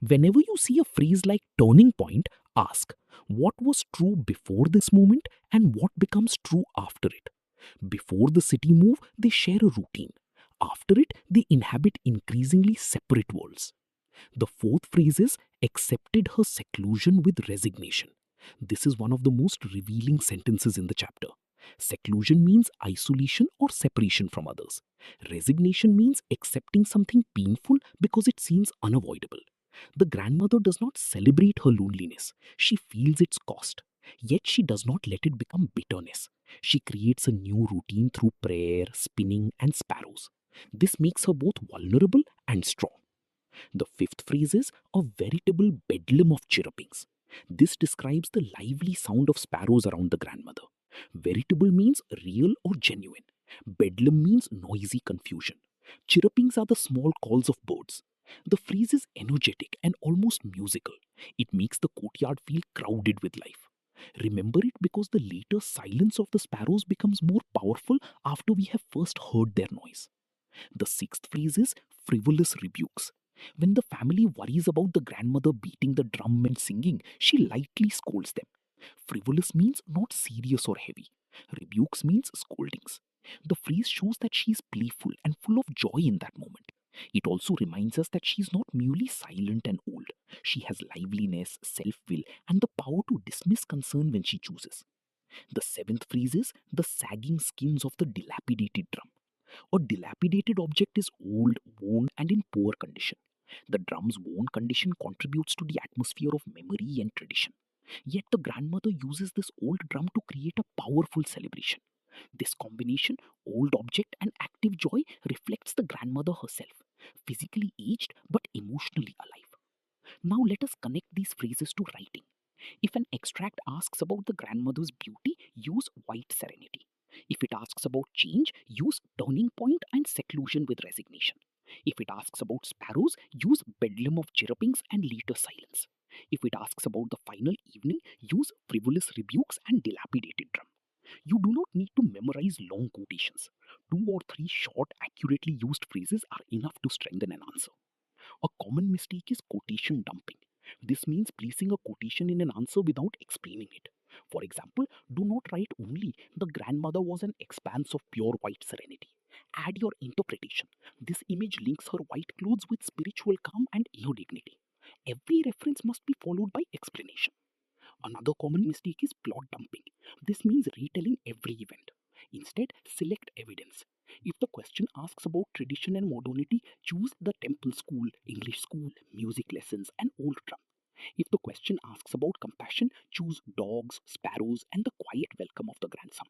Whenever you see a phrase like turning point, ask, what was true before this moment and what becomes true after it? Before the city move, they share a routine. After it, they inhabit increasingly separate worlds. The fourth phrase is accepted her seclusion with resignation. This is one of the most revealing sentences in the chapter. Seclusion means isolation or separation from others. Resignation means accepting something painful because it seems unavoidable. The grandmother does not celebrate her loneliness. She feels its cost. Yet she does not let it become bitterness. She creates a new routine through prayer, spinning, and sparrows. This makes her both vulnerable and strong. The fifth phrase is a veritable bedlam of chirrupings. This describes the lively sound of sparrows around the grandmother. Veritable means real or genuine. Bedlam means noisy confusion. Chirrupings are the small calls of birds. The phrase is energetic and almost musical. It makes the courtyard feel crowded with life. Remember it because the later silence of the sparrows becomes more powerful after we have first heard their noise. The sixth phrase is frivolous rebukes. When the family worries about the grandmother beating the drum and singing, she lightly scolds them. Frivolous means not serious or heavy. Rebukes means scoldings. The phrase shows that she is playful and full of joy in that moment. It also reminds us that she is not merely silent and old. She has liveliness, self-will, and the power to dismiss concern when she chooses. The seventh phrase is the sagging skins of the dilapidated drum. A dilapidated object is old, worn, and in poor condition. The drum's worn condition contributes to the atmosphere of memory and tradition. Yet the grandmother uses this old drum to create a powerful celebration. This combination, old object and active joy, reflects the grandmother herself, physically aged but emotionally alive. Now let us connect these phrases to writing. If an extract asks about the grandmother's beauty, use white serenity. If it asks about change, use turning point and seclusion with resignation. If it asks about sparrows, use bedlam of chirrupings and later silence. If it asks about the final evening, use frivolous rebukes and dilapidated drum. You do not need to memorize long quotations. 2 or 3 short, accurately used phrases are enough to strengthen an answer. A common mistake is quotation dumping. This means placing a quotation in an answer without explaining it. For example, do not write only, "The grandmother was an expanse of pure white serenity." Add your interpretation. This image links her white clothes with spiritual calm and inner dignity. Every reference must be followed by explanation. Another common mistake is plot dumping. This means retelling every event. Instead, select evidence. If the question asks about tradition and modernity, choose the temple school, English school, music lessons, and old drum. If the question asks about compassion, choose dogs, sparrows, and the quiet welcome of the grandson.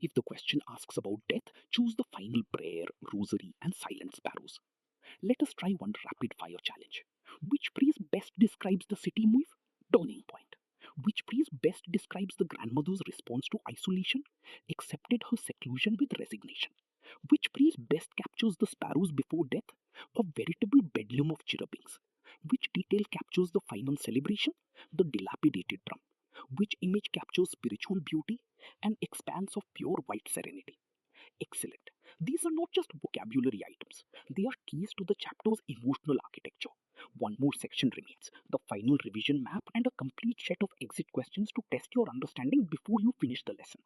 If the question asks about death, choose the final prayer, rosary, and silent sparrows. Let us try one rapid fire challenge. Which phrase best describes the city move? Turning point. Which phrase best describes the grandmother's response to isolation? Accepted her seclusion with resignation. Which phrase best captures the sparrows before death? A veritable bedlam of chirrupings. Which detail captures the final celebration? The dilapidated drum. Which image captures spiritual beauty? An expanse of pure white serenity. Excellent. These are not just vocabulary items, they are keys to the chapter's emotional architecture. One more section remains, the final revision map and a complete set of exit questions to test your understanding before you finish the lesson.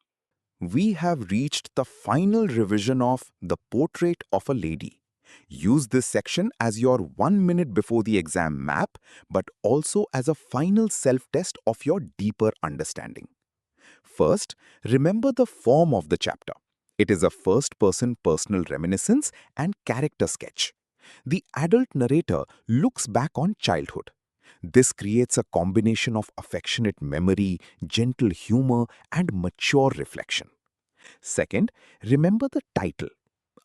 We have reached the final revision of The Portrait of a Lady. Use this section as your 1 minute before the exam map, but also as a final self-test of your deeper understanding. First, remember the form of the chapter. It is a first-person personal reminiscence and character sketch. The adult narrator looks back on childhood. This creates a combination of affectionate memory, gentle humor, and mature reflection. Second, remember the title.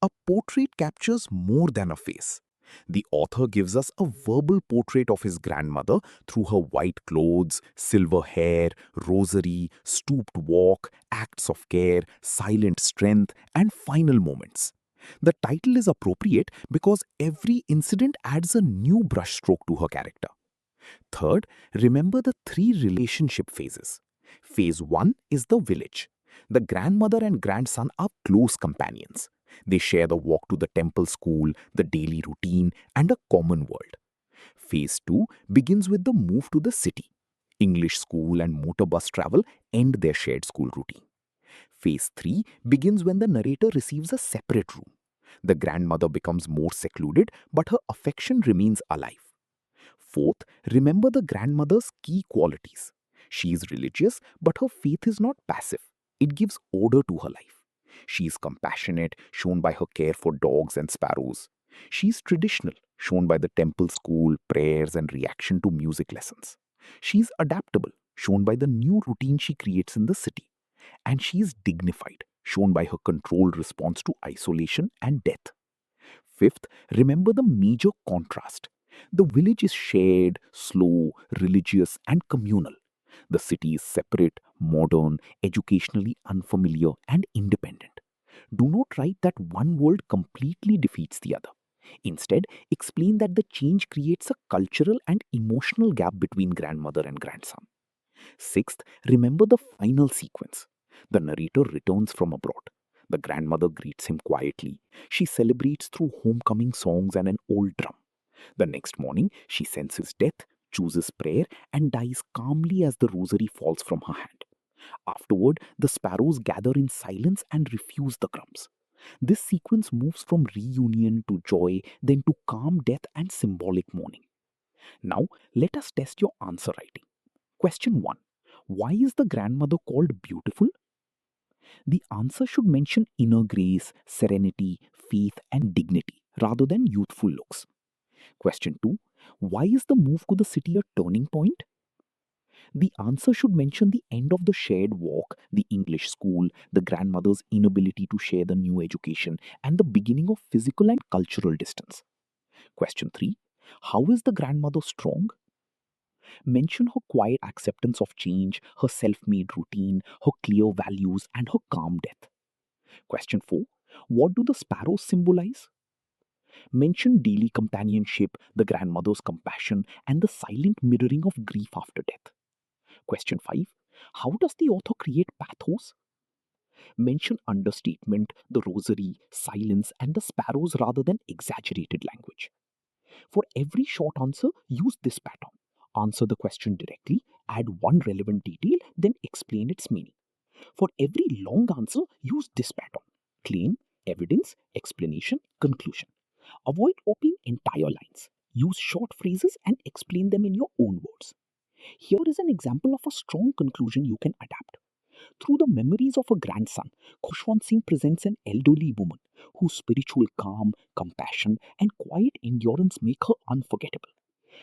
A portrait captures more than a face. The author gives us a verbal portrait of his grandmother through her white clothes, silver hair, rosary, stooped walk, acts of care, silent strength, and final moments. The title is appropriate because every incident adds a new brushstroke to her character. Third, remember the three relationship phases. Phase 1 is the village. The grandmother and grandson are close companions. They share the walk to the temple school, the daily routine, and a common world. Phase 2 begins with the move to the city. English school and motor bus travel end their shared school routine. Phase 3 begins when the narrator receives a separate room. The grandmother becomes more secluded, but her affection remains alive. Fourth, remember the grandmother's key qualities. She is religious, but her faith is not passive. It gives order to her life. She is compassionate, shown by her care for dogs and sparrows. She is traditional, shown by the temple school, prayers, and reaction to music lessons. She is adaptable, shown by the new routine she creates in the city. And she is dignified, shown by her controlled response to isolation and death. Fifth, remember the major contrast. The village is shared, slow, religious, and communal. The city is separate, modern, educationally unfamiliar, and independent. Do not write that one world completely defeats the other. Instead, explain that the change creates a cultural and emotional gap between grandmother and grandson. Sixth, remember the final sequence. The narrator returns from abroad. The grandmother greets him quietly. She celebrates through homecoming songs and an old drum. The next morning, she senses death, chooses prayer, and dies calmly as the rosary falls from her hand. Afterward, the sparrows gather in silence and refuse the crumbs. This sequence moves from reunion to joy, then to calm death and symbolic mourning. Now, let us test your answer writing. Question 1. Why is the grandmother called beautiful? The answer should mention inner grace, serenity, faith, and dignity rather than youthful looks. Question 2. Why is the move to the city a turning point? The answer should mention the end of the shared walk, the English school, the grandmother's inability to share the new education, and the beginning of physical and cultural distance. Question 3. How is the grandmother strong? Mention her quiet acceptance of change, her self made routine, her clear values, and her calm death. Question 4. What do the sparrows symbolize? Mention daily companionship, the grandmother's compassion, and the silent mirroring of grief after death. Question 5. How does the author create pathos? Mention understatement, the rosary, silence, and the sparrows rather than exaggerated language. For every short answer, use this pattern. Answer the question directly, add one relevant detail, then explain its meaning. For every long answer, use this pattern. Claim, evidence, explanation, conclusion. Avoid copying entire lines. Use short phrases and explain them in your own words. Here is an example of a strong conclusion you can adapt. Through the memories of a grandson, Khushwant Singh presents an elderly woman whose spiritual calm, compassion, and quiet endurance make her unforgettable.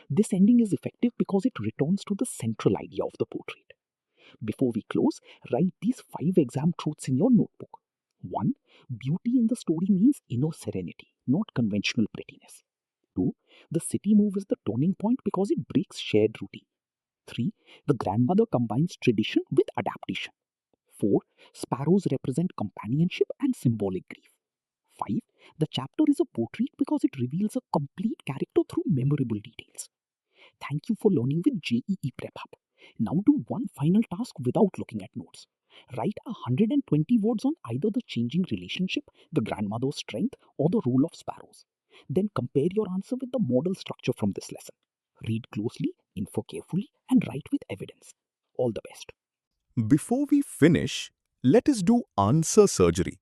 This ending is effective because it returns to the central idea of the portrait. Before we close, write these 5 exam truths in your notebook. 1. Beauty in the story means inner serenity, not conventional prettiness. 2. The city move is the turning point because it breaks shared routine. 3. The grandmother combines tradition with adaptation. 4. Sparrows represent companionship and symbolic grief. 5. The chapter is a portrait because it reveals a complete character through memorable details. Thank you for learning with JEE Prep Hub. Now do one final task without looking at notes. Write 120 words on either the changing relationship, the grandmother's strength, or the role of sparrows. Then compare your answer with the model structure from this lesson. Read closely, infer carefully, and write with evidence. All the best. Before we finish, let us do answer surgery.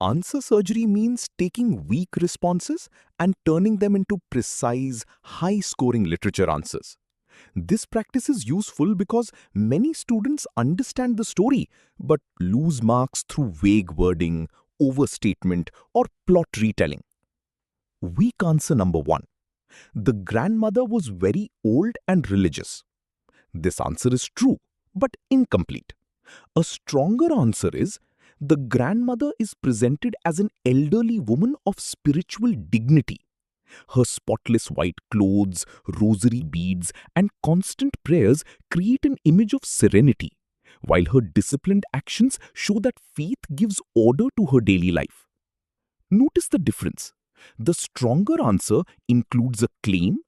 Answer surgery means taking weak responses and turning them into precise, high-scoring literature answers. This practice is useful because many students understand the story but lose marks through vague wording, overstatement, or plot retelling. Weak answer number 1. The grandmother was very old and religious. This answer is true, but incomplete. A stronger answer is the grandmother is presented as an elderly woman of spiritual dignity. Her spotless white clothes, rosary beads, and constant prayers create an image of serenity, while her disciplined actions show that faith gives order to her daily life. Notice the difference. The stronger answer includes a claim,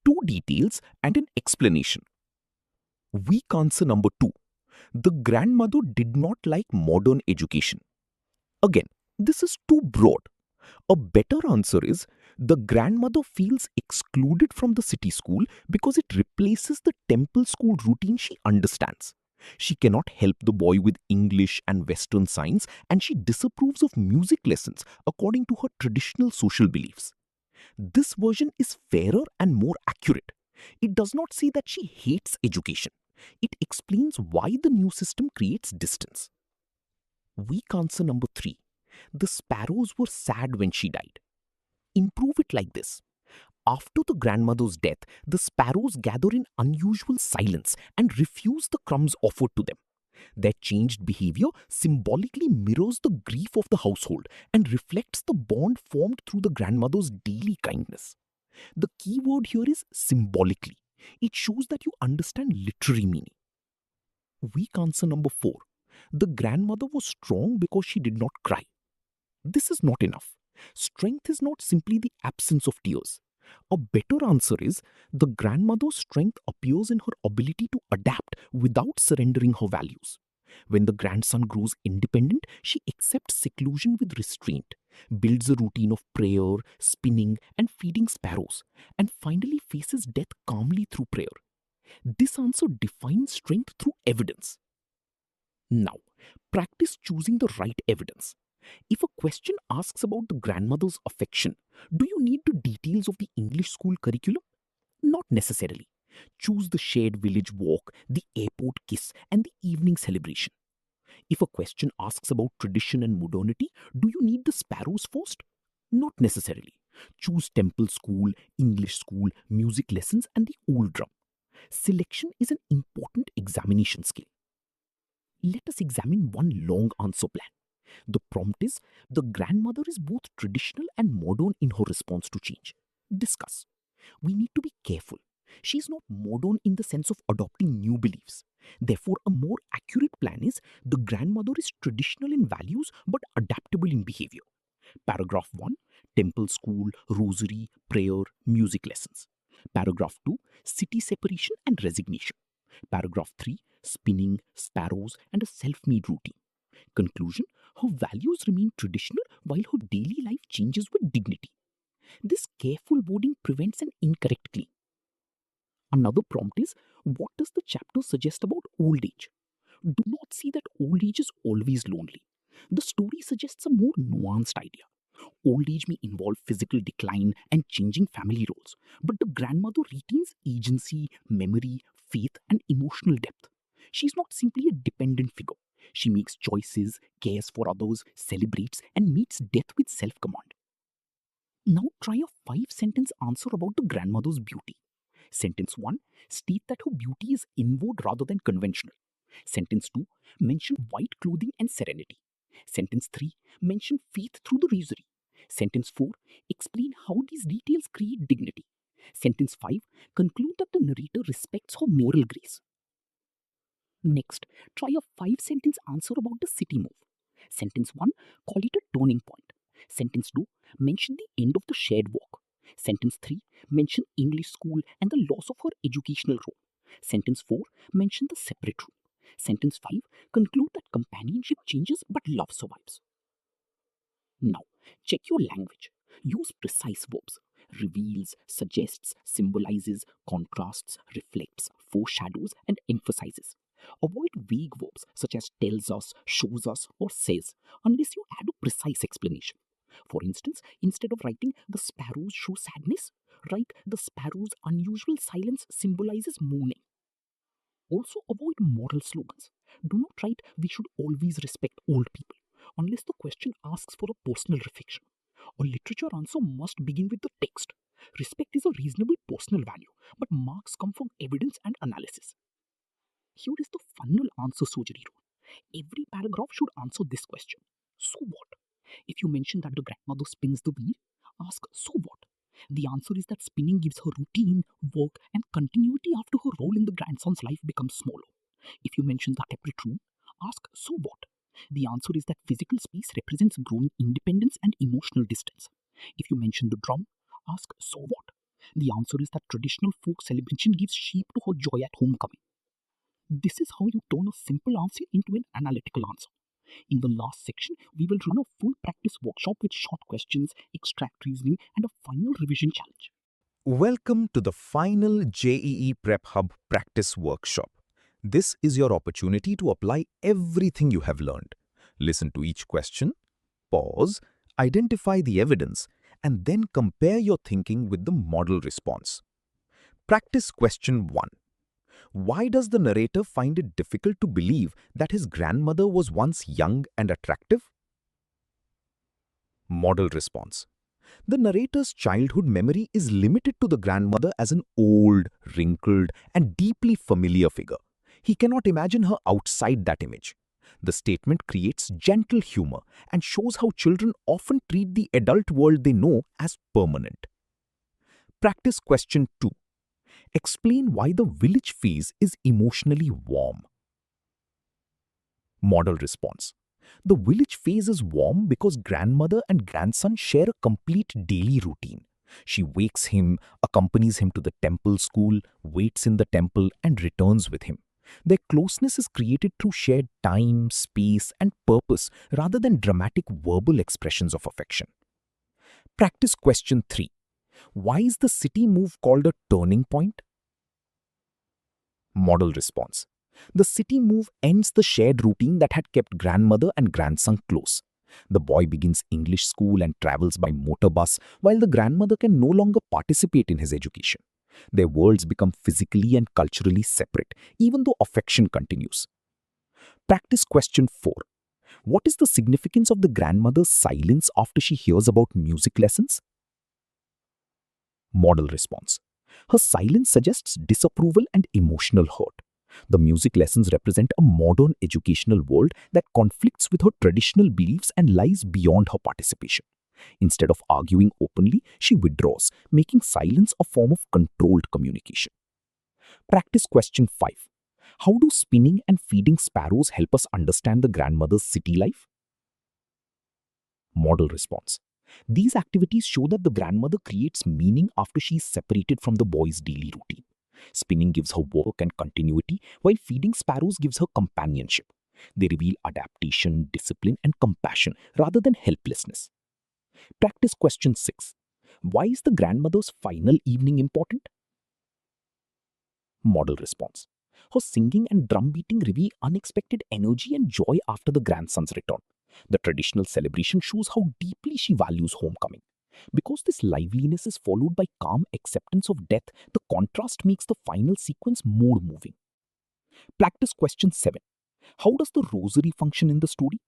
2 details, and an explanation. Weak answer number 2. The grandmother did not like modern education. Again, this is too broad. A better answer is the grandmother feels excluded from the city school because it replaces the temple school routine she understands. She cannot help the boy with English and Western science, and she disapproves of music lessons according to her traditional social beliefs. This version is fairer and more accurate. It does not say that she hates education. It explains why the new system creates distance. Weak answer number 3. The sparrows were sad when she died. Improve it like this. After the grandmother's death, the sparrows gather in unusual silence and refuse the crumbs offered to them. Their changed behavior symbolically mirrors the grief of the household and reflects the bond formed through the grandmother's daily kindness. The key word here is symbolically. It shows that you understand literary meaning. Weak answer number 4. The grandmother was strong because she did not cry. This is not enough. Strength is not simply the absence of tears. A better answer is the grandmother's strength appears in her ability to adapt without surrendering her values. When the grandson grows independent, she accepts seclusion with restraint, builds a routine of prayer, spinning, and feeding sparrows, and finally faces death calmly through prayer. This answer defines strength through evidence. Now, practice choosing the right evidence. If a question asks about the grandmother's affection, do you need the details of the English school curriculum? Not necessarily. Choose the shared village walk, the airport kiss, and the evening celebration. If a question asks about tradition and modernity, do you need the sparrows first? Not necessarily. Choose temple school, English school, music lessons, and the old drum. Selection is an important examination skill. Let us examine one long answer plan. The prompt is, the grandmother is both traditional and modern in her response to change. Discuss. We need to be careful. She is not modern in the sense of adopting new beliefs. Therefore, a more accurate plan is, the grandmother is traditional in values but adaptable in behavior. Paragraph 1, temple school, rosary, prayer, music lessons. Paragraph 2, city separation and resignation. Paragraph 3, spinning, sparrows, and a self-made routine. Conclusion, her values remain traditional while her daily life changes with dignity. This careful wording prevents an incorrect claim. Another prompt is, what does the chapter suggest about old age? Do not see that old age is always lonely. The story suggests a more nuanced idea. Old age may involve physical decline and changing family roles, but the grandmother retains agency, memory, faith, and emotional depth. She's not simply a dependent figure. She makes choices, cares for others, celebrates, and meets death with self command. Now try a 5 sentence answer about the grandmother's beauty. Sentence 1, state that her beauty is inward rather than conventional. Sentence 2, mention white clothing and serenity. Sentence 3, mention faith through the rosary. Sentence 4, explain how these details create dignity. Sentence 5, conclude that the narrator respects her moral grace. Next, try a 5 sentence answer about the city move. Sentence 1, call it a turning point. Sentence 2, mention the end of the shared walk. Sentence 3, mention English school and the loss of her educational role. Sentence 4, mention the separate room. Sentence 5, conclude that companionship changes but love survives. Now, check your language. Use precise verbs. Reveals, suggests, symbolizes, contrasts, reflects, foreshadows, and emphasizes. Avoid vague verbs such as tells us, shows us, or says unless you add a precise explanation. For instance, instead of writing the sparrows show sadness, write the sparrow's unusual silence symbolizes mourning. Also, avoid moral slogans. Do not write we should always respect old people unless the question asks for a personal reflection. A literature answer must begin with the text. Respect is a reasonable personal value, but marks come from evidence and analysis. Here is the final answer surgery rule. Every paragraph should answer this question. So what? If you mention that the grandmother spins the wheel, ask, so what? The answer is that spinning gives her routine, work, and continuity after her role in the grandson's life becomes smaller. If you mention the separate room, ask, so what? The answer is that physical space represents growing independence and emotional distance. If you mention the drum, ask, so what? The answer is that traditional folk celebration gives shape to her joy at homecoming. This is how you turn a simple answer into an analytical answer. In the last section, we will run a full practice workshop with short questions, extract reasoning, and a final revision challenge. Welcome to the final JEE Prep Hub practice workshop. This is your opportunity to apply everything you have learned. Listen to each question, pause, identify the evidence, and then compare your thinking with the model response. Practice question 1. Why does the narrator find it difficult to believe that his grandmother was once young and attractive? Model response. The narrator's childhood memory is limited to the grandmother as an old, wrinkled, and deeply familiar figure. He cannot imagine her outside that image. The statement creates gentle humor and shows how children often treat the adult world they know as permanent. Practice question 2. Explain why the village phase is emotionally warm. Model response. The village phase is warm because grandmother and grandson share a complete daily routine. She wakes him, accompanies him to the temple school, waits in the temple, and returns with him. Their closeness is created through shared time, space, and purpose rather than dramatic verbal expressions of affection. Practice question 3. Why is the city move called a turning point? Model response. The city move ends the shared routine that had kept grandmother and grandson close. The boy begins English school and travels by motor bus, while the grandmother can no longer participate in his education. Their worlds become physically and culturally separate, even though affection continues. Practice question 4. What is the significance of the grandmother's silence after she hears about music lessons? Model response. Her silence suggests disapproval and emotional hurt. The music lessons represent a modern educational world that conflicts with her traditional beliefs and lies beyond her participation. Instead of arguing openly, she withdraws, making silence a form of controlled communication. Practice question 5. How do spinning and feeding sparrows help us understand the grandmother's city life? Model response. These activities show that the grandmother creates meaning after she is separated from the boy's daily routine. Spinning gives her work and continuity, while feeding sparrows gives her companionship. They reveal adaptation, discipline, and compassion rather than helplessness. Practice question 6. Why is the grandmother's final evening important? Model response. Her singing and drum beating reveal unexpected energy and joy after the grandson's return. The traditional celebration shows how deeply she values homecoming. Because this liveliness is followed by calm acceptance of death, the contrast makes the final sequence more moving. Practice question 7. How does the rosary function in the story?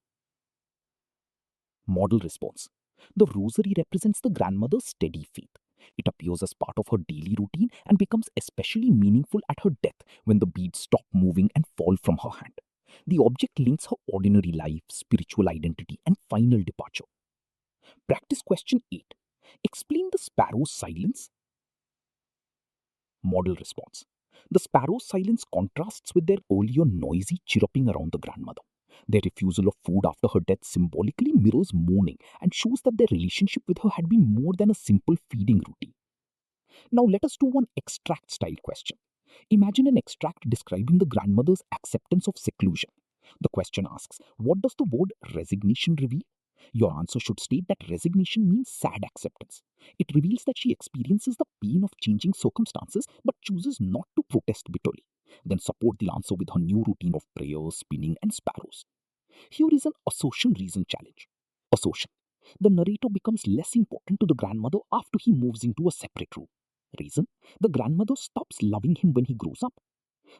Model response. The rosary represents the grandmother's steady faith. It appears as part of her daily routine and becomes especially meaningful at her death when the beads stop moving and fall from her hand. The object links her ordinary life, spiritual identity, and final departure. Practice question 8. Explain the sparrow's silence. Model response. The sparrow's silence contrasts with their earlier noisy chirruping around the grandmother. Their refusal of food after her death symbolically mirrors mourning and shows that their relationship with her had been more than a simple feeding routine. Now let us do one extract style question. Imagine an extract describing the grandmother's acceptance of seclusion. The question asks, what does the word resignation reveal? Your answer should state that resignation means sad acceptance. It reveals that she experiences the pain of changing circumstances but chooses not to protest bitterly. Then support the answer with her new routine of prayers, spinning, and sparrows. Here is an assertion reason challenge. Assertion. The narrator becomes less important to the grandmother after he moves into a separate room. Reason. The grandmother stops loving him when he grows up.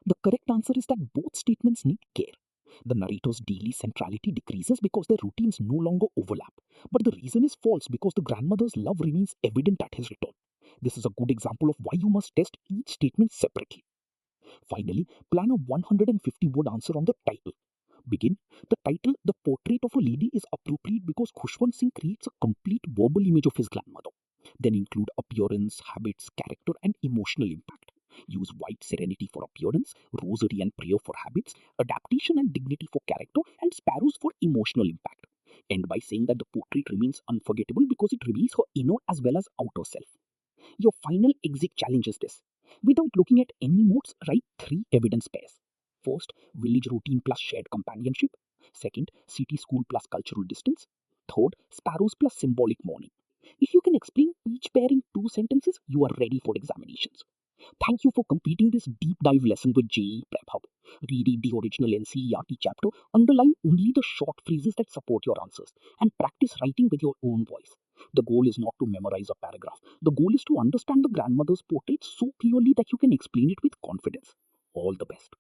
The correct answer is that both statements need care. The narrator's daily centrality decreases because their routines no longer overlap. But the reason is false because the grandmother's love remains evident at his return. This is a good example of why you must test each statement separately. Finally, plan a 150-word answer on the title. Begin. The title, The Portrait of a Lady, is appropriate because Khushwant Singh creates a complete verbal image of his grandmother. Then include appearance, habits, character, and emotional impact. Use white serenity for appearance, rosary and prayer for habits, adaptation and dignity for character, and sparrows for emotional impact. End by saying that the portrait remains unforgettable because it reveals her inner as well as outer self. Your final exit challenge is this. Without looking at any notes, write 3 evidence pairs. First, village routine plus shared companionship. Second, city school plus cultural distance. Third, sparrows plus symbolic mourning. If you can explain each pair in 2 sentences, you are ready for examinations. Thank you for completing this deep dive lesson with JEE Prep Hub. Reread the original NCERT chapter, underline only the short phrases that support your answers, and practice writing with your own voice. The goal is not to memorize a paragraph. The goal is to understand the grandmother's portrait so clearly that you can explain it with confidence. All the best.